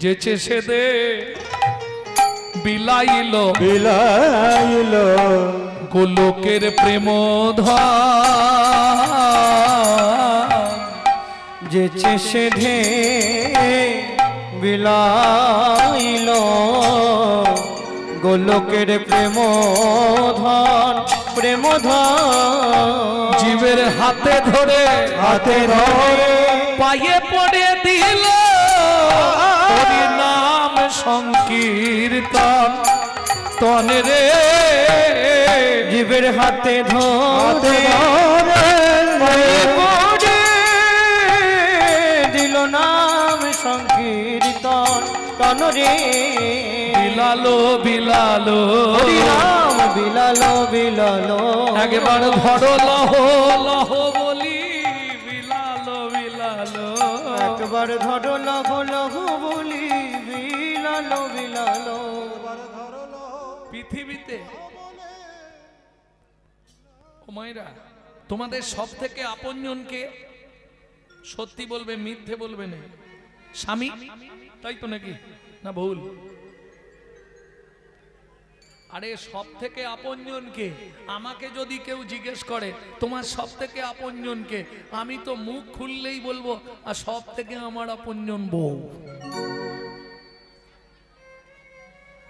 যেচে সে দে বিলাইল বিলাইল গোলকের প্রেম যে চেষে ধে বিলাইল গোলকের প্রেম ধন প্রেম ধন জীবের হাতে ধরে পায়ে পড়ে দিল হরি নাম সংকীর্তন তনে রে জীবের হাতে ধরে পায়ে পড়ে দিল নাম সংকীর্তন তন রে বিলালো বিলালো হরি নাম বিলালো বিলালো একবার ধরো লহ লহ বলি বিলালো বিলালো একবার ধরো লহ লহ বলি বিলালো বিলালো পৃথিবীতে ও মায়েরা তোমাদের সব থেকে আপনজনকে সত্যি বলবে মিথ্যে বলবে না স্বামী তাই তো নাকি না ভুল আরে সব থেকে আপনজনকে আমাকে যদি কেউ জিজ্ঞেস করে তোমার সব থেকে আপনজনকে আমি তো মুখ খুললেই বলবো আর সব থেকে আমার আপনজন বউ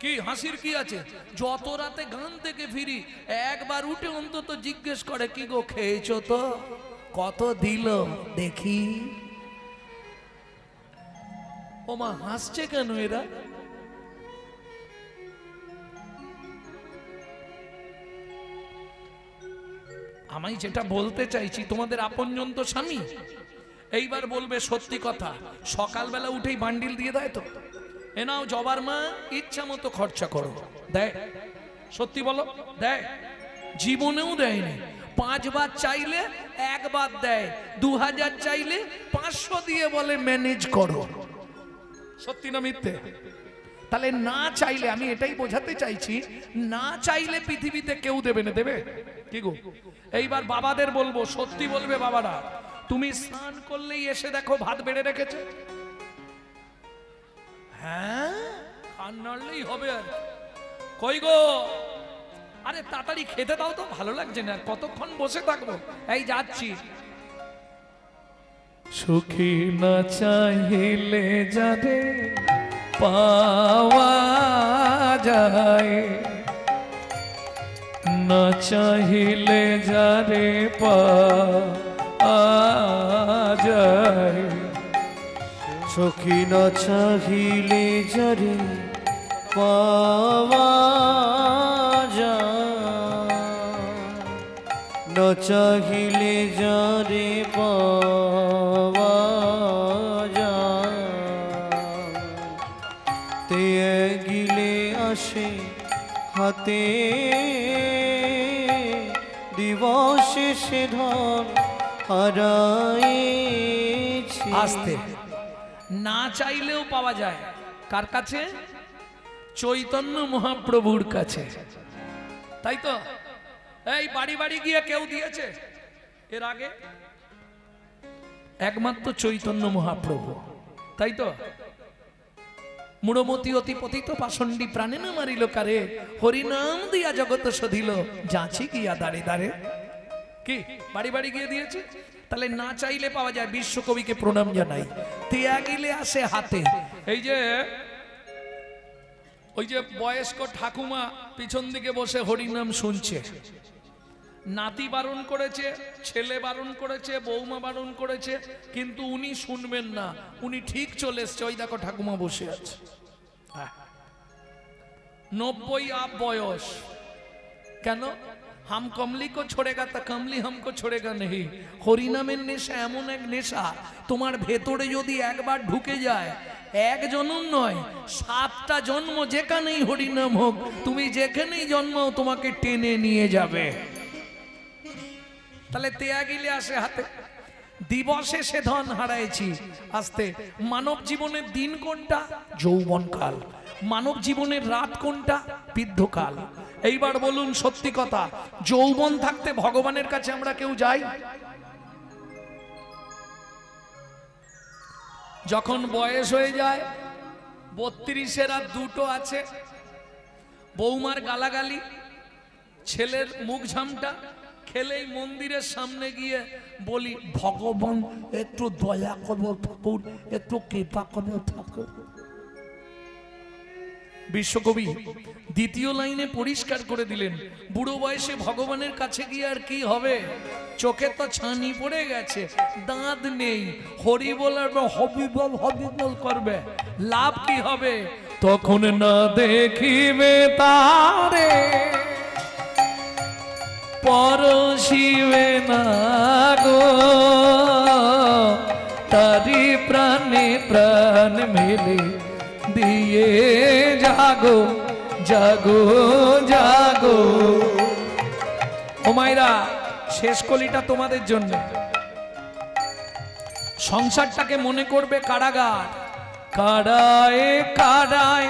কি হাসির কি আছে যত রাতে গান থেকে ফিরি একবার উঠে অন্তত জিজ্ঞেস করে কি গো খেয়েছো তো কত দিল দেখি ও মা হাসছে কেন এরা আমি যেটা বলতে চাইছি তোমাদের আপনজন তো স্বামী এইবার বলবে সত্যি কথা সকালবেলা উঠেই বান্ডিল দিয়ে দেয় তো এ নাও জবার মা ইচ্ছা মতো খরচা করো দেয় সত্যি বলো দেয় জীবনেও দেয়নি 5 বার চাইলে 1 বার দেয় 2000 চাইলে 500 দিয়ে বলে ম্যানেজ করো সত্যি না মিথ্যে তাহলে না চাইলে আমি এটাই বোঝাতে চাইছি না চাইলে পৃথিবীতে কেউ দেবে না দেবে কি গো এইবার বাবাদের বলবো সত্যি বলবে বাবারা তুমি স্নান করলেই এসে দেখো ভাত বেড়ে রেখেছে হ্যাঁ আর নাড়লেই হবে আর কই গো আরে তাড়াতাড়ি খেতে দাও তো ভালো লাগছে না কতক্ষণ বসে থাকবো এই যাচ্ছি সুখী না চাইলে যাবে পাওয়া যায় না চাইলে যারে পাওয়া যায় সখী না চাহিলে যারে পাওয়া যায় না চাহিলে যারে পাওয়া যায় তে গিলে আসে হাতে দিবসে সে ধন হারাইছি আসতে না চাইলেও পাওয়া যায় কার কাছে চৈতন্য মহাপ্রভুর কাছে তাই তো এই বাড়ি বাড়ি গিয়ে কেউ দিয়েছে এর আগে একমাত্র চৈতন্য মহাপ্রভু তাই তো মুড়মতি অতি পতিত পাষণ্ডী প্রাণে না মারিল কারে হরিনাম দিয়া জগত সধিল যাচ্ছি গিয়া দাঁড়ে দাঁড়ে কি বাড়ি বাড়ি গিয়ে দিয়েছে তাহলে না চাইলে পাওয়া যায় বিশ্বকবিকে প্রণাম জানাই তিয়া গিলে আসে হাতে এই যে ওই যে বয়স্ক ঠাকুমা পিছন দিকে বসে হরিনাম শুনছে নাতি বারণ করেছে ছেলে বারণ করেছে বৌমা বারণ করেছে কিন্তু উনি শুনবেন না উনি ঠিক চলে এসছে ওই দেখো ঠাকুমা বসে আছে 90 আপ বয়স কেন हम कमली को छोड़ेगा तो कमली हमको छोड़ेगा नहीं হরিনামের নেশা এমন এক নেশা তোমার ভেতরে যদি একবার ঢুকে যায় এক জন্ম নয় 7টা জন্ম যেখানেই হরিনাম হোক তুমি যেখানেই জন্মাও তোমাকে টেনে নিয়ে যাবে তাহলে তেয়া গিলে আসে হাতে দিবসে সে ধন হারাইছি আস্তে মানব জীবনের দিন কোনটা যৌবনকাল মানব জীবনের রাত কোনটা বৃদ্ধকাল এইবার বলুন সত্যি কথা যৌবন থাকতে ভগবানের কাছে আমরা কেউ যাই যখন বয়স হয়ে যায় 32-এর আর 2টো আছে বৌমার গালাগালি, ছেলের মুখ ঝামটা, খেলেই মন্দিরের সামনে গিয়ে বলি ভগবান একটু দয়া করো ঠাকুর, একটু কৃপা করো ঠাকুর। বিশ্বকবি দ্বিতীয় লাইনে পরিষ্কার করে দিলেন, বুড়ো বয়সে ভগবানের কাছে গিয়ে আর কি হবে? চোখে তো ছানি পড়ে গেছে, দাঁত নেই, হরি বলার হবি বল হবি বল করবে, লাভ কি হবে? তখন না দেখিবে তারে পরশিবে না গো, তারি প্রাণে প্রাণ মেলে দিয়ে জাগো জাগো জাগো। ও মায়েরা, শেষ কলিটা তোমাদের জন্য। সংসারটাকে মনে করবে কারাগার, কারায় কারায়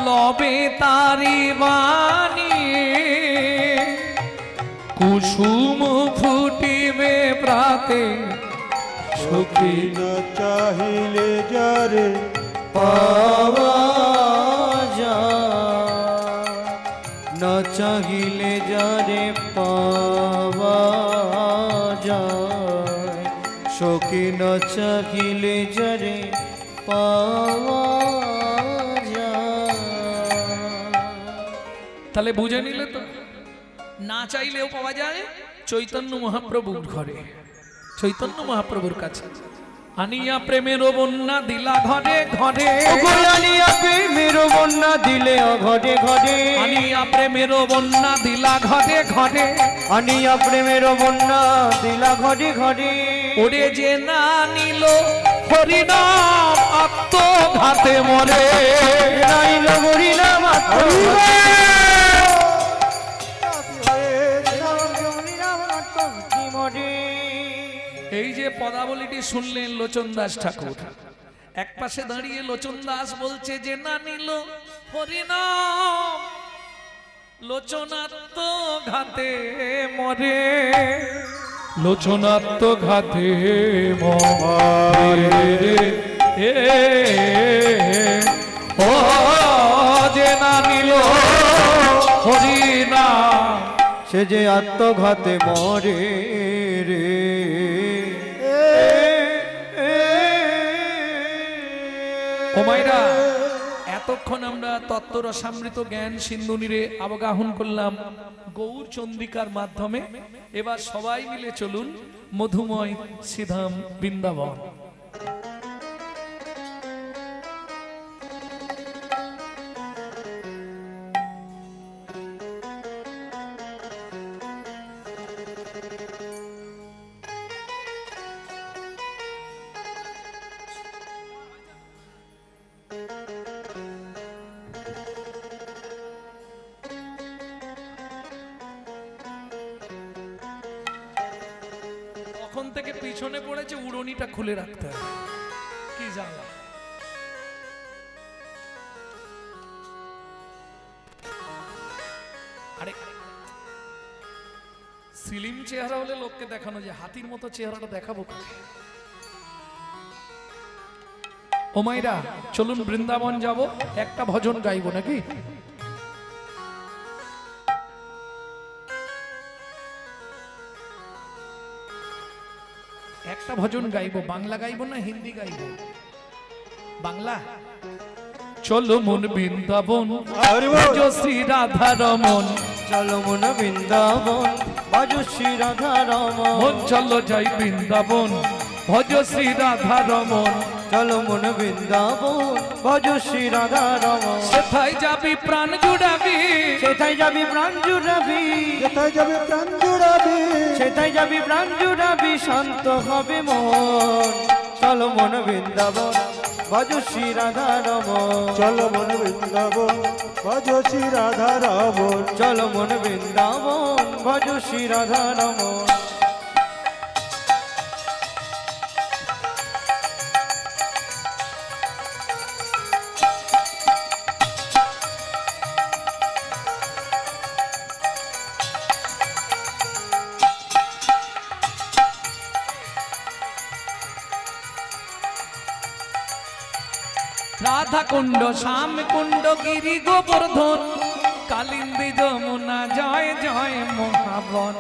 লবে তারি বাণী, কুসুম ফুটিবে প্রাতে সুখী না চাহিলে যারে পাওয়া যায়, না চাহিলে যারে পাওয়া যায়, সুখী না চাহিলে যারে পাওয়া যায়। তাহলে বুঝে নিলে তো, না চাইলেও পাওয়া যায় চৈতন্য মহাপ্রভুর ঘরে, চৈতন্য মহাপ্রভুর কাছে। আনিয়া প্রেমের বন্যা দিলা ঘরে ঘরে, আনিয়া প্রেমের বন্যা দিলে ঘরে ঘরে, আনিয়া প্রেমের বন্যা দিলা ঘরে ঘরে, আনিয়া প্রেমের বন্যা দিলা ঘরে ঘরে। ওরে যে না নিল হরিনাম আত্মঘাতে মরে, নাইল হরিনাম এই যে পদাবলীটি শুনলেন লোচন দাস ঠাকুর, এক পাশে দাঁড়িয়ে লোচন দাস বলছে যে না নিল হরিনাম লোচনাত্মঘাতে মরে, লোচনাত্মঘাতে মরে। ও যে না নিল হরিনাম সে যে আত্মঘাতে মরে রে। ও মায়েরা, এতক্ষণ আমরা তত্ত্ব রসামৃত জ্ঞান সিন্ধুনিরে অবগাহন করলাম গৌর চন্দ্রিকার মাধ্যমে। এবার সবাই মিলে চলুন মধুময় শ্রীধাম বৃন্দাবন। তখন থেকে পিছনে পড়েছে, উড়নিটা খুলে রাখতে হবে, কি জানা। আরে সিলিম চেহারা হলে লোককে দেখানো যায়, হাতির মতো চেহারাটা দেখাবো কাকে? ও মাইরা, চলুন বৃন্দাবন যাব, একটা ভজন গাইবো নাকি? একটা ভজন গাইবো, বাংলা গাইবো না হিন্দি গাইবো? বাংলা। চলো মন বৃন্দাবন ভজ শ্রী রাধা রমন, চলো মন বৃন্দাবন ভজ শ্রী রাধা রমন, চলো যাই বৃন্দাবন ভজ শ্রী রাধা রমন, চলো মন বৃন্দাবন ভজ শ্রী রাধা রমন। সেথায় যাবি প্রাণ জুড়াবি, সেথায় যাবি প্রাণ জুড়াবি, সেথায় যাবি প্রাণ জুড়াবি, সেথায় যাবি প্রাণ জুড়াবি, শান্ত হবে মন। চলো মন বৃন্দাবন ভজ শ্রী রাধা রমন, চলো মন বৃন্দাবন ভজ শ্রী রাধা রমন, চলো মন বৃন্দাবন ভজ শ্রী রাধা রমন। রাধা কুণ্ড শ্যাম কুণ্ড গিরি গোবর্ধন, কালিন্দী যমুনা জয় জয় মহাবন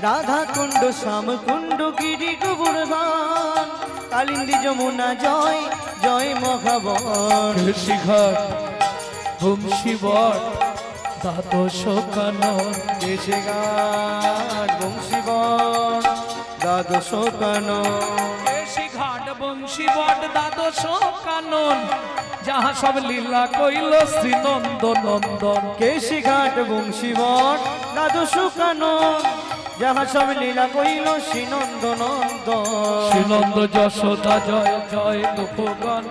রাধা কুণ্ড শ্যাম কুণ্ড গিরি গোবর্ধন কালিন্দী যমুনা জয় জয় মহাবন শিখর বংশীবট দ্বাদশ কানন কেশিঘাট বংশীবট দ্বাদশ কানন ঘাট বংশীবট দ্বাদশ কানন যাহা সব লীলা কইল শ্রীনন্দ নন্দন কেশিঘাট বংশীবট দ্বাদশ কানন যাহা সব লীলা কইল শ্রীনন্দ নন্দন শ্রীনন্দ যশোদা জয় জয় গোপগণ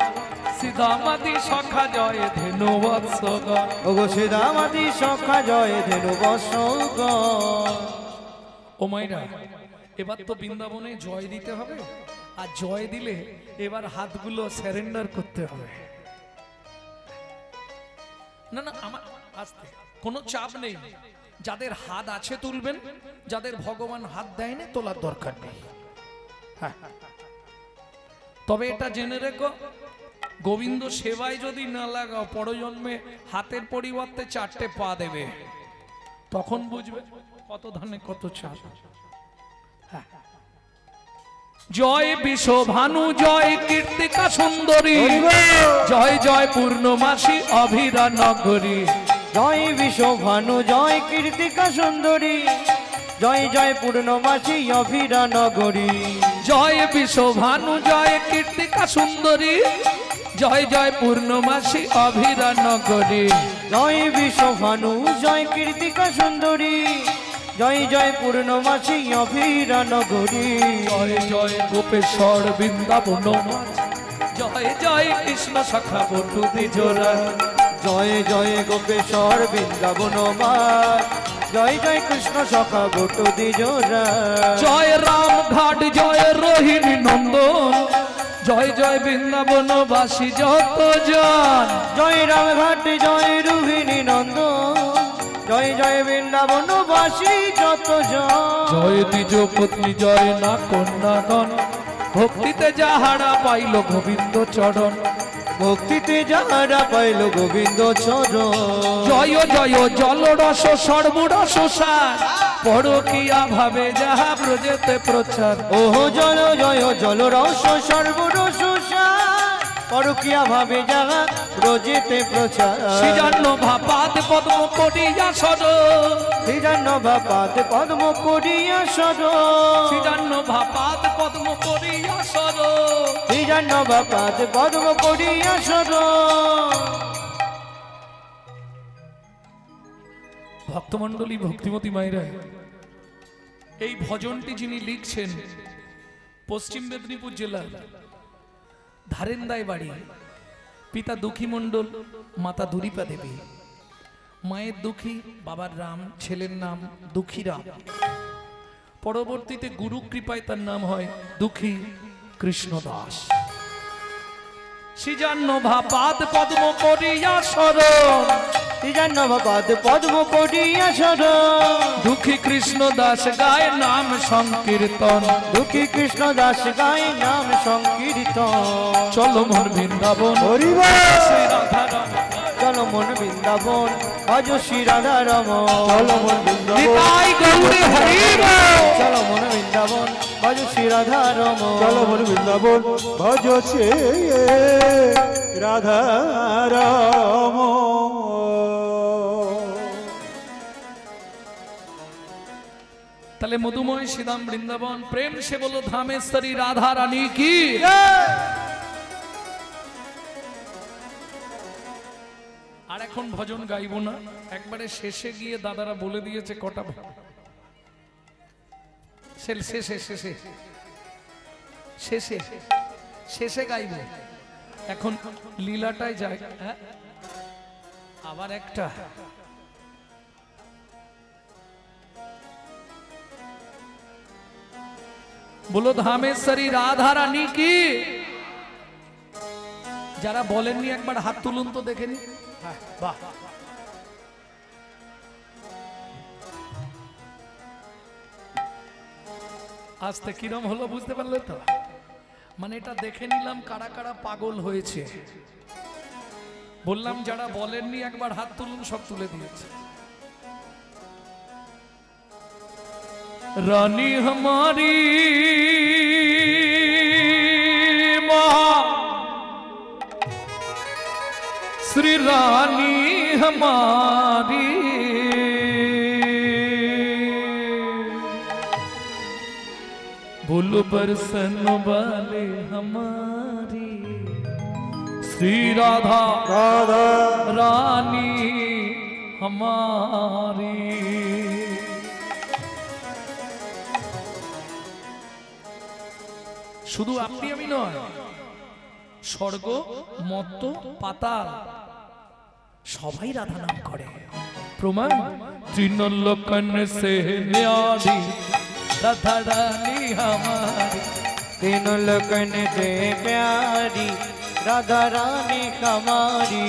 সীতামাতি সখা জয় ধেনু বৎসগণ ওগো সীতামাতি সখা জয় ধেনু বৎসগণ। ও মাইরা এবার তো বৃন্দাবনে জয় দিতে হবে, আর জয় দিলে এবার হাতগুলো সারেন্ডার করতে হবে। না না আমার আস্তে, কোনো চাপ নেই, যাদের হাত আছে তুলবেন, যাদের ভগবান হাত দেয়নি তোলার দরকার নেই। হ্যাঁ, তবে এটা জেনে রেখো, গোবিন্দ সেবায় যদি না লাগাও পরজন্মে হাতের পরিবর্তে 4টে পা দেবে, তখন বুঝবে কত ধানে কত চাল। জয় বিশ্বভানু জয় কীর্তিকা সুন্দরী জয় জয় পূর্ণমাসী অভিরা নগরী জয় বিশ্বভানু জয় কীর্তিকা সুন্দরী জয় জয় পূর্ণমাসী অভিরা নগরী জয় বিশ্বভানু জয় কীর্তিকা সুন্দরী জয় জয় পূর্ণমাসী অভিরা নগরী জয় বিশ্বভানু জয় কীর্তিকা সুন্দরী জয় জয় পূর্ণমাসী অভিরা নগরী জয় জয় গোপেশ্বর বৃন্দাবন জয় জয় কৃষ্ণ সখা বটু দ্বিজোরা জয় জয় গোপেশ্বর বৃন্দাবন জয় জয় কৃষ্ণ সখা বটু দ্বিজোরা জয় রাম ঘাট জয় রোহিণী নন্দন জয় জয় বৃন্দাবনবাসী যত জন জয় রামঘাট জয় রোহিণী নন্দন জয় জয় বৃন্দাবনবাসী যত জন জয় দ্বিজ পত্নী জয় না কন্যাগণ ভক্তিতে যাহারা পাইল গোবিন্দ চরণ ভক্তিতে যাহারা পাইল গোবিন্দ চরণ জয় জয় জলরস সর্বরস সার পরকিয়া ভাবে যাহা ব্রজেতে প্রচার ওহ জল জয় জলরস সর্বরস পরকিয়া ভাবে যাহা ব্রজেতে প্রচার শ্রীজান্ন ভাপাত পদ্ম করিয়া সদ শ্রীজান্ন ভাপাত পদ্ম করিয়া সদ শ্রীজান্ন ভাপাত পদ্ম করিয়া সদ শ্রীজান্ন ভাপাত পদ্ম করিয়া সদ ভক্তমণ্ডলী ভক্তিমতী মায়েরা, এই ভজনটি যিনি লিখছেন পশ্চিম মেদিনীপুর জেলার ধারেন্দায় বাড়ি, পিতা দুঃখী মণ্ডল, মাতা দুরিপা দেবী। মায়ের দুঃখী, বাবার রাম, ছেলের নাম দুঃখীরাম। পরবর্তীতে গুরু কৃপায় তার নাম হয় দুঃখী কৃষ্ণদাস। শ্রীজান্ন ভাপাত পদ্ম করিয়া শরণ শ্রীজান্ন ভাপাত পদ্ম করিয়া শরণ দুঃখী কৃষ্ণ দাস গায় নাম সংকীর্তন দুঃখী কৃষ্ণ দাস গায় নাম সংকীর্তন চলো মন বৃন্দাবন শ্রী রাধারাম চলো মন বৃন্দাবন ভজ শ্রী রাধারাম চলো মন বৃন্দাবন নিতাই গৌরী হরি বল চলো মন বৃন্দাবন ভজ শ্রী রাধারাম চলো মন বৃন্দাবন ভজ শ্রী রাধারাম। তাহলে মধুময় শ্রীধাম বৃন্দাবন প্রেম সে বলো ধামেশ্বরী রাধা রানী কি। আর এখন ভজন গাইব না, একবারে শেষে গিয়ে দাদারা বলে দিয়েছে কটা শেষে শেষে শেষে শেষে গাইব। এখন লীলাটাই যায়। হ্যাঁ, আবার একটা বলো ধামেশ্বরী রাধা রানী কি। যারা বলেননি একবার হাত তুলুন তো দেখেনি। বাহ, আজকে কিরম হলো বুঝতে পারলে তো? মানে এটা দেখে নিলাম কারা কারা পাগল হয়েছে। বললাম যারা বলেননি একবার হাত তুলুন, সব তুলে দিয়েছে। रानी हमारी माँ श्री रानी हमारी भूल बरसन वाले हमारी श्री राधा राधा रानी हमारी। শুধু আপনি আমি নয়, স্বর্গ মর্ত পাতাল সবাই রাধা নাম করে। প্রমাণ তৃণলোকন সে ন্যারি राधा रानी हमारी, तीनों लोकन से प्यारी राधा रानी हमारी।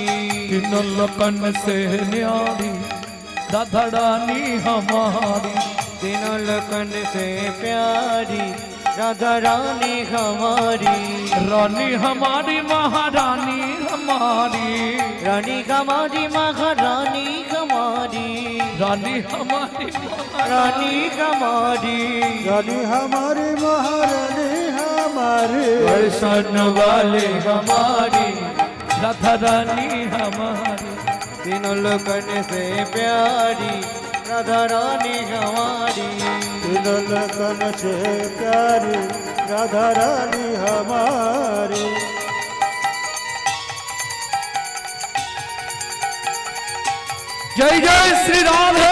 तीनों लोकन से न्यारी राधा रानी हमारी, तीनों लोकन से प्यारी राधा रानी हमारी। रानी हमारी महारानी हमारी, रानी हमारी महारानी हमारी। रानी हमारी रानी हमारी रानी हमारी महारानी हमारी बरसन वाले हमारी राधा रानी हमारी। तीनों लोकन से प्यारी राधा रानी हमारी। तीनों लोकन से प्यारी राधा रानी हमारी। जय जय श्री राधे।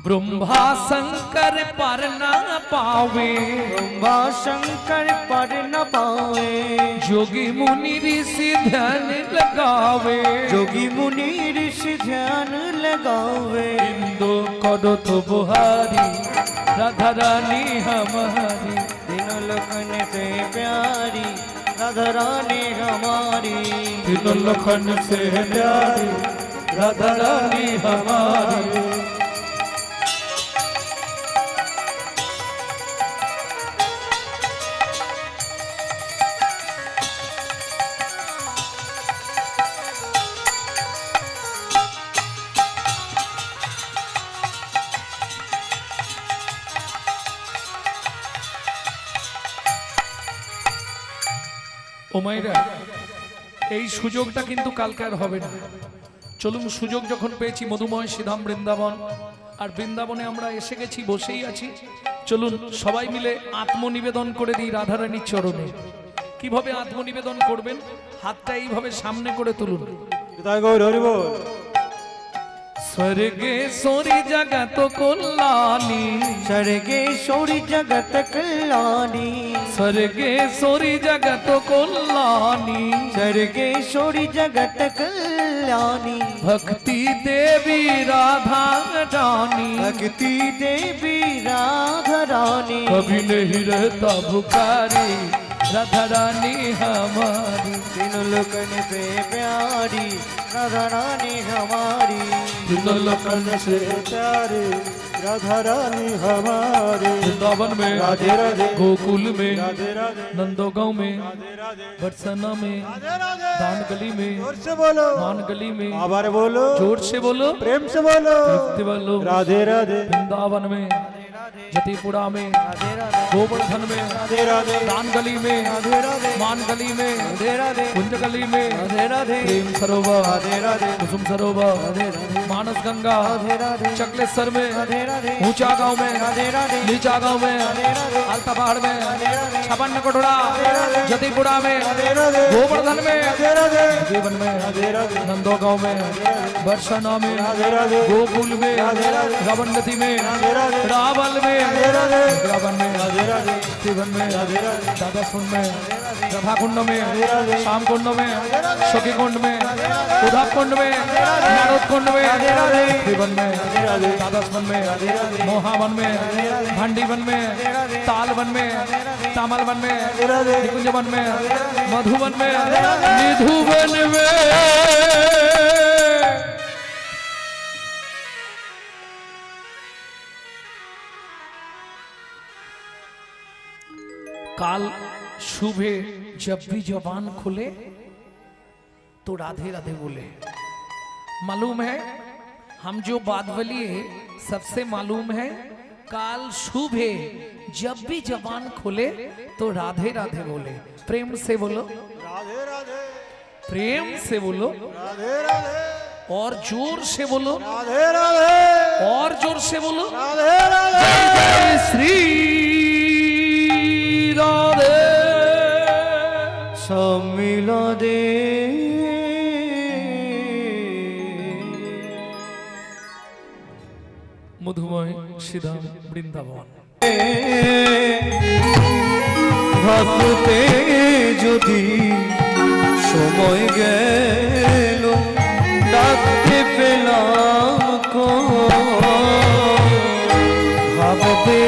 ब्रह्मा शंकर पर न पावे, ब्रह्मा शंकर पर न पावे। जोगी मुनि ऋषि ध्यान लगावे, जोगी मुनि ऋषि ध्यान लगावे। इंदो करो तो बुहारी राधा रानी हमारी। तीनों लोकन से प्यारी राधा रानी हमारी। तीनों लोकन से प्यारी राधा रानी हमारी। ও মাইরা, এই সুযোগটা কিন্তু কালকে আর হবে না। চলুন, সুযোগ যখন পেয়েছি মধুময় শ্রীধাম বৃন্দাবন, আর বৃন্দাবনে আমরা এসে গেছি, বসেই আছি, চলুন সবাই মিলে আত্মনিবেদন করে দিই রাধারানীর চরণে। কিভাবে আত্মনিবেদন করবেন? হাতটা এইভাবে সামনে করে তুলুন। তাই গৌর হরি বল। स्वर्गेश्वरी जगत कल्याणी, स्वर्गेश्वरी जगत कल्याणी। स्वर्गेश्वरी जगत कल्याणी, स्वर्गेश्वरी जगत कल्याणी। भक्ति देवी राधा रानी, भक्ति देवी राधा रानी। कभी नहीं रहता भुखारी राधा रानी हमारी। तीनों लोकन से प्यारी राधा रानी हमारी। तीनों लोकन से प्यारी राधा रानी हमारी। वृंदावन में राधे राधे, गोकुल में राधे राधे, नंदोगांव में राधे राधे, बरसना में राधे राधे। दान गली में जोर से बोलो, मान गली में आभार बोलो, जोर से बोलो, प्रेम से बोलो, तृप्ति बोलो। राधे राधे, वृंदावन में जतीपुरा में राधे राधे, गोवर्धन में राधे राधे, दान गली में राधे राधे, मान गली में राधे राधे, कुंज गली में राधे राधे, प्रेम सरोवर राधे राधे, कुसुम सरोवर राधे राधे, मानस गंगा राधे राधे, चकलेश्वर में राधे राधे, ऊंचा गांव में राधे राधे, नीचा गांव में राधे राधे, आलता पहाड़ में राधे राधे, छपन कोटड़ा जतीपुरा में राधे राधे, गोवर्धन में राधे राधे, जीवन में राधे राधे, नंदोगांव में बरसना में राधे राधे, गोकुल में राधे राधे, रावणगति में राधे राधे, रावल में राधे राधे, रावण में राधे राधे, जीवन में राधे राधे, दादा सुन में राधा कुंड में, श्याम कुंड में, सखी कुंड में, उद्धव कुंड में, नारद कुंड में, त्रिवन में, द्वादश वन में, मोहावन में, भंडी वन में, ताल वन में, तामल वन में, निकुंज वन में, मधुवन में, निधुवन में। काल सुबह जब भी जबान खुले तो राधे राधे बोले। मालूम है हम जो बात बोलिए सबसे मालूम है, काल सुबह जब भी जबान खुले तो राधे राधे बोले। प्रेम से बोलो राधे राधे, प्रेम से बोलो राधे राधे, और जोर से बोलो राधे राधे, और जोर से बोलो राधे राधे। जय श्री राधे। सम्मिलदे मधुमय श्रीधाम वृंदावन। ভাবতে যদি সময় গেল ডাকতে পেলাম কো, ভাবতে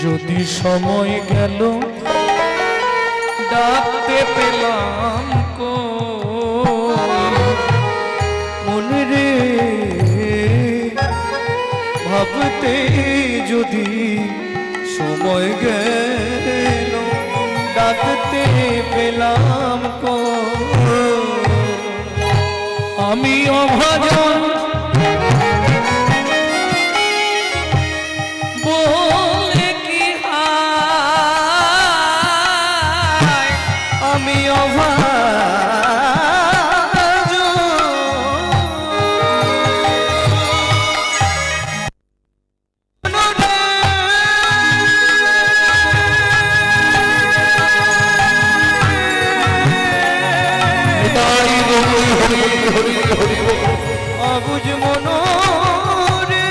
যদি সময় গেল ডাকতে পেলাম কো, মনে রে ভাবতে যদি সময় গেল ডাকতে পেলাম কো, আমি অভাজন বলে কি হায়, আমি অভাজন অবুঝ মনোরে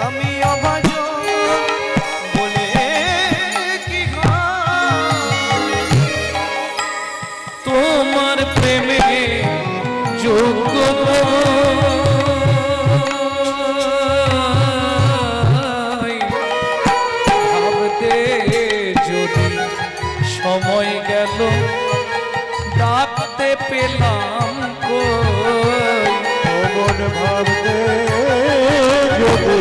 আমি অভাজন বলে কি হয়, তোমার প্রেমে যোগ্য নই, ভাবতে যদি সময় গেল ডাকতে পেলাম কই, মন ভাবতে যদি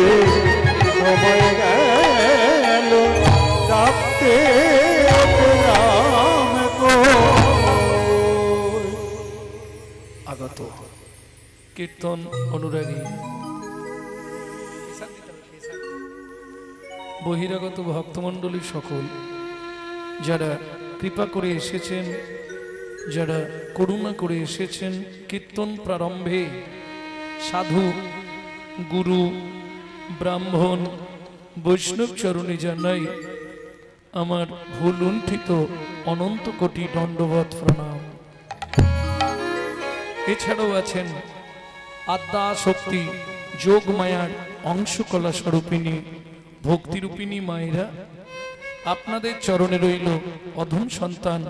সময় গেল ডাকতে পেলাম কই। আগত কীর্তন অনুরাগী বহিরাগত ভক্তমণ্ডলী সকল যারা কৃপা করে এসেছেন, যারা করুণা করে এসেছেন, কীর্তন প্রারম্ভে সাধু গুরু ব্রাহ্মণ বৈষ্ণব চরণে জানাই আমার ভুল লুণ্ঠিত অনন্ত কোটি দণ্ডবত প্রণাম। এছাড়াও আছেন আদ্যা শক্তি যোগ মায়ার অংশকলা স্বরূপিণী ভক্তিরূপিণী মায়েরা, আপনাদের চরণে রইল অধম সন্তান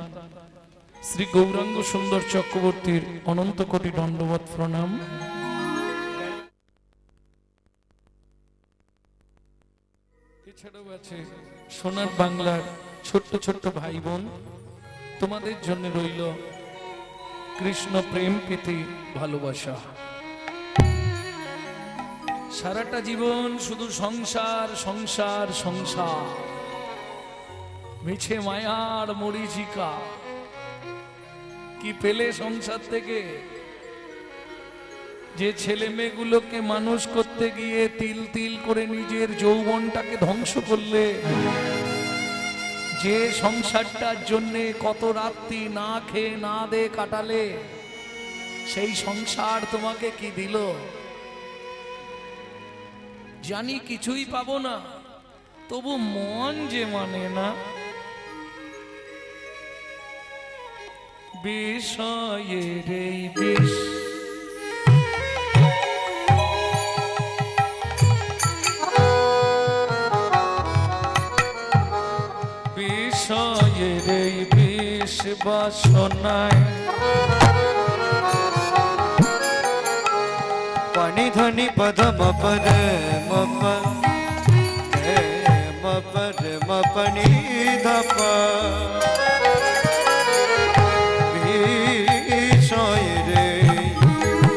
শ্রী গৌরাঙ্গ সুন্দর চক্রবর্তীর অনন্ত কোটি দণ্ডবত প্রণাম। এছাড়াও আছে সোনার বাংলার ছোট্ট ছোট্ট ভাই বোন, তোমাদের জন্য রইল কৃষ্ণ প্রেম প্রীতি ভালোবাসা। সারাটা জীবন শুধু সংসার সংসার সংসার, মিছে মায়ার মরিচিকা, কি পেলে সংসার থেকে? যে ছেলে মেয়েগুলোকে মানুষ করতে গিয়ে তিল তিল করে নিজের যৌবনটাকে ধ্বংস করলে, যে সংসারটার জন্য কত রাত্রি না খেয়ে না দে কাটালে, সেই সংসার তোমাকে কি দিল? জানি কিছুই পাবো না, তবু মন যে মানে না। বিষয়ের এই বিষ বাসনায় পানি ধনি পদম পদ মপ মপর মপনি ধপ বিষয় রে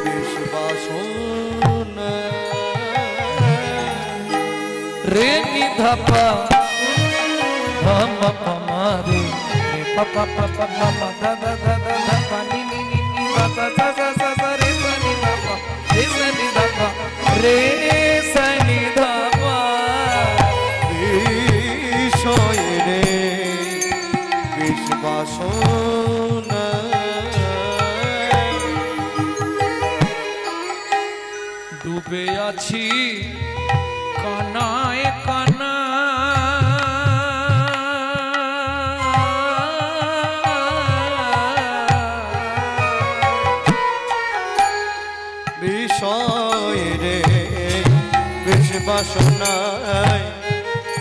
বিশ্ববাসন রে নিধাপা ধম পমারে রে পাপা পাপা পাপা দাদা দাদা ধাপা নি নি নি নি বাসা সা সা সা সা রে সনি ধাপা রে সনি ধাপা রে সনি ধাপা বিষয় রে বিশ্ববাসন ডুবে আছি কানায় কানা বিষয় রে বিশ্ববাসনায়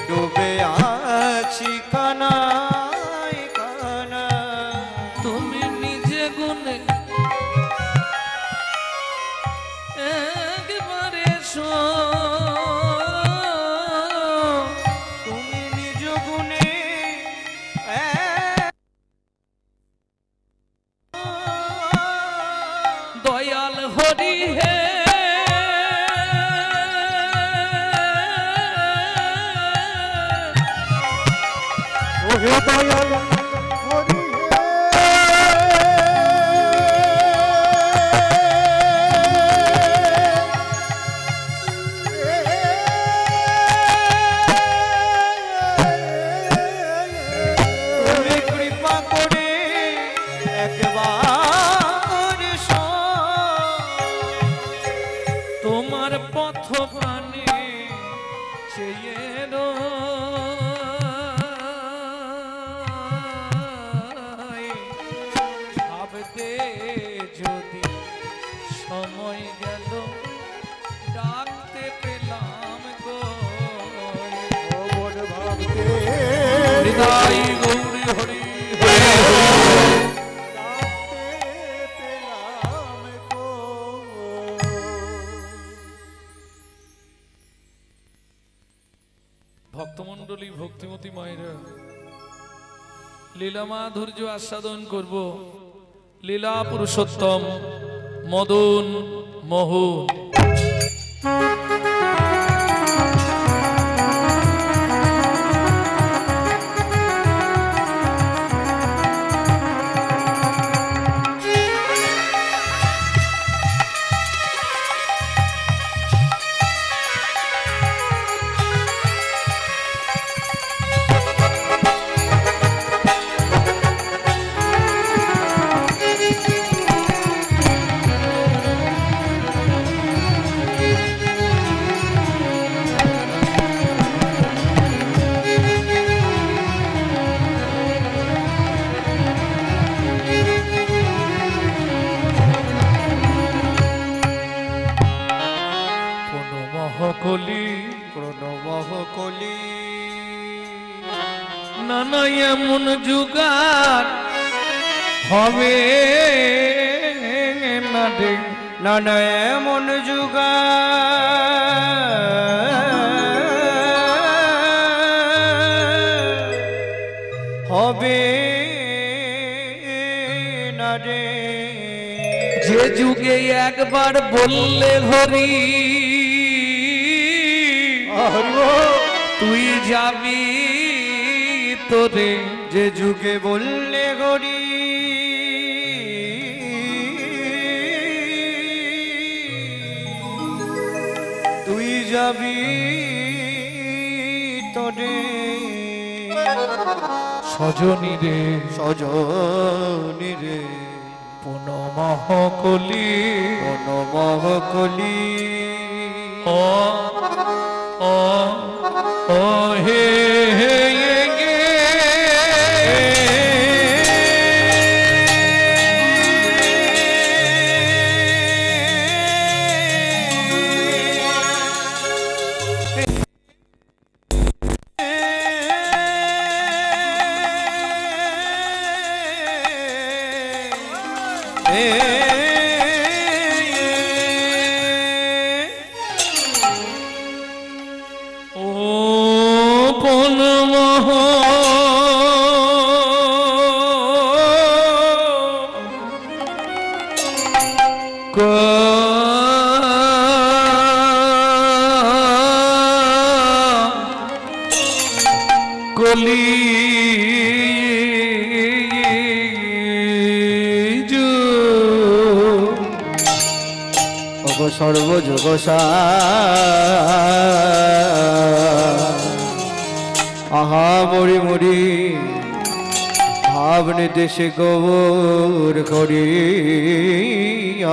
ডুবে আছি কানায় কানা তুমি নিজে গুনে একবারে তুমি নিজ গুণে দয়াল হরি হে ও হে দয়াল হরি তুমি কৃপা করে একবার তোমার পথ প্রাণে চেয়ে ভাবতে যদি সময় গেল ডাকতে পেলাম গো ও মন ভাবতে হৃদয় গৌরী হরি ডাকতে পেলাম গো। ভক্তমণ্ডলী ভক্তিমতী মায়েরা লীলা মাধুর্য আস্বাদন করব লীলা পুরুষোত্তম মদন মোহন কলি প্রণবহ কলি নানা এমন যুগার হবে না রে নানা এমন যুগা হবে না রে যে যুগে একবার বললে হরি তুই যাবি তোরে যে যুগে বললে গরি তুই যাবি তোরে সজনী রে সজনি রে পুনমহ কলি বনমহ কলি ও ও ও হে হে গে কলি সর্বযোগ আহা মরি মরি ভাব নির্দেশে গৌর করি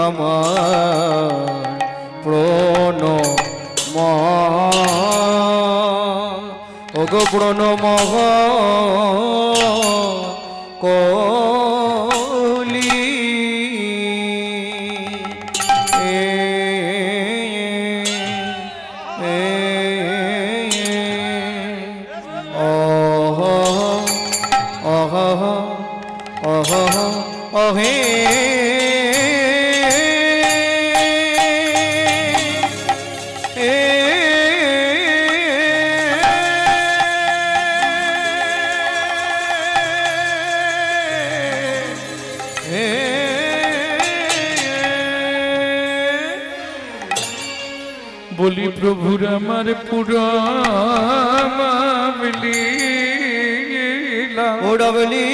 আমার প্রণম ওগো প্রণম কলি হে বলি প্রভুর আমার পুরামাবলি ওড়াবলি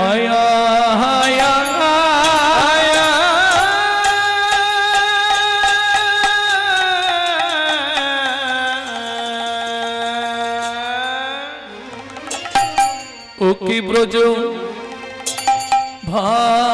আয়া আয়া ও কি ব্রজ ভাবে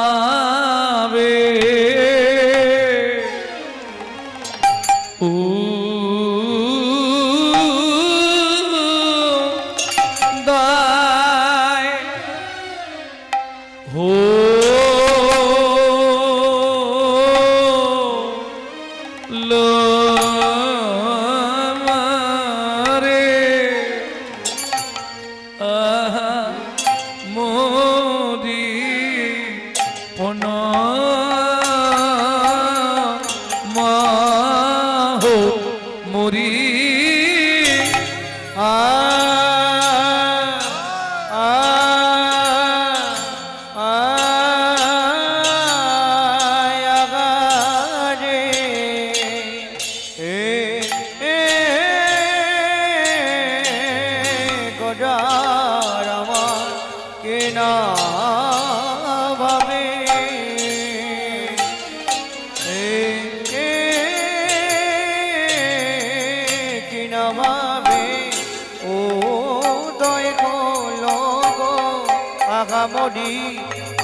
মরি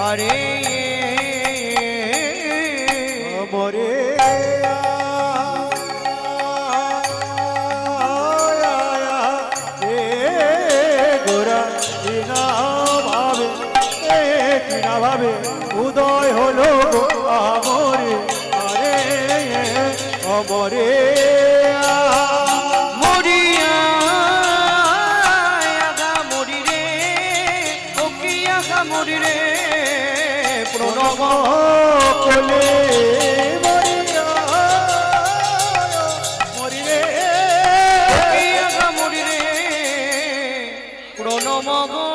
আরে মরে গোরা কিনা ভাবে উদয় হলো আমরে আরে অমরে প্রণব কোলে মরিয়া মরিরে মরিরে প্রণব গো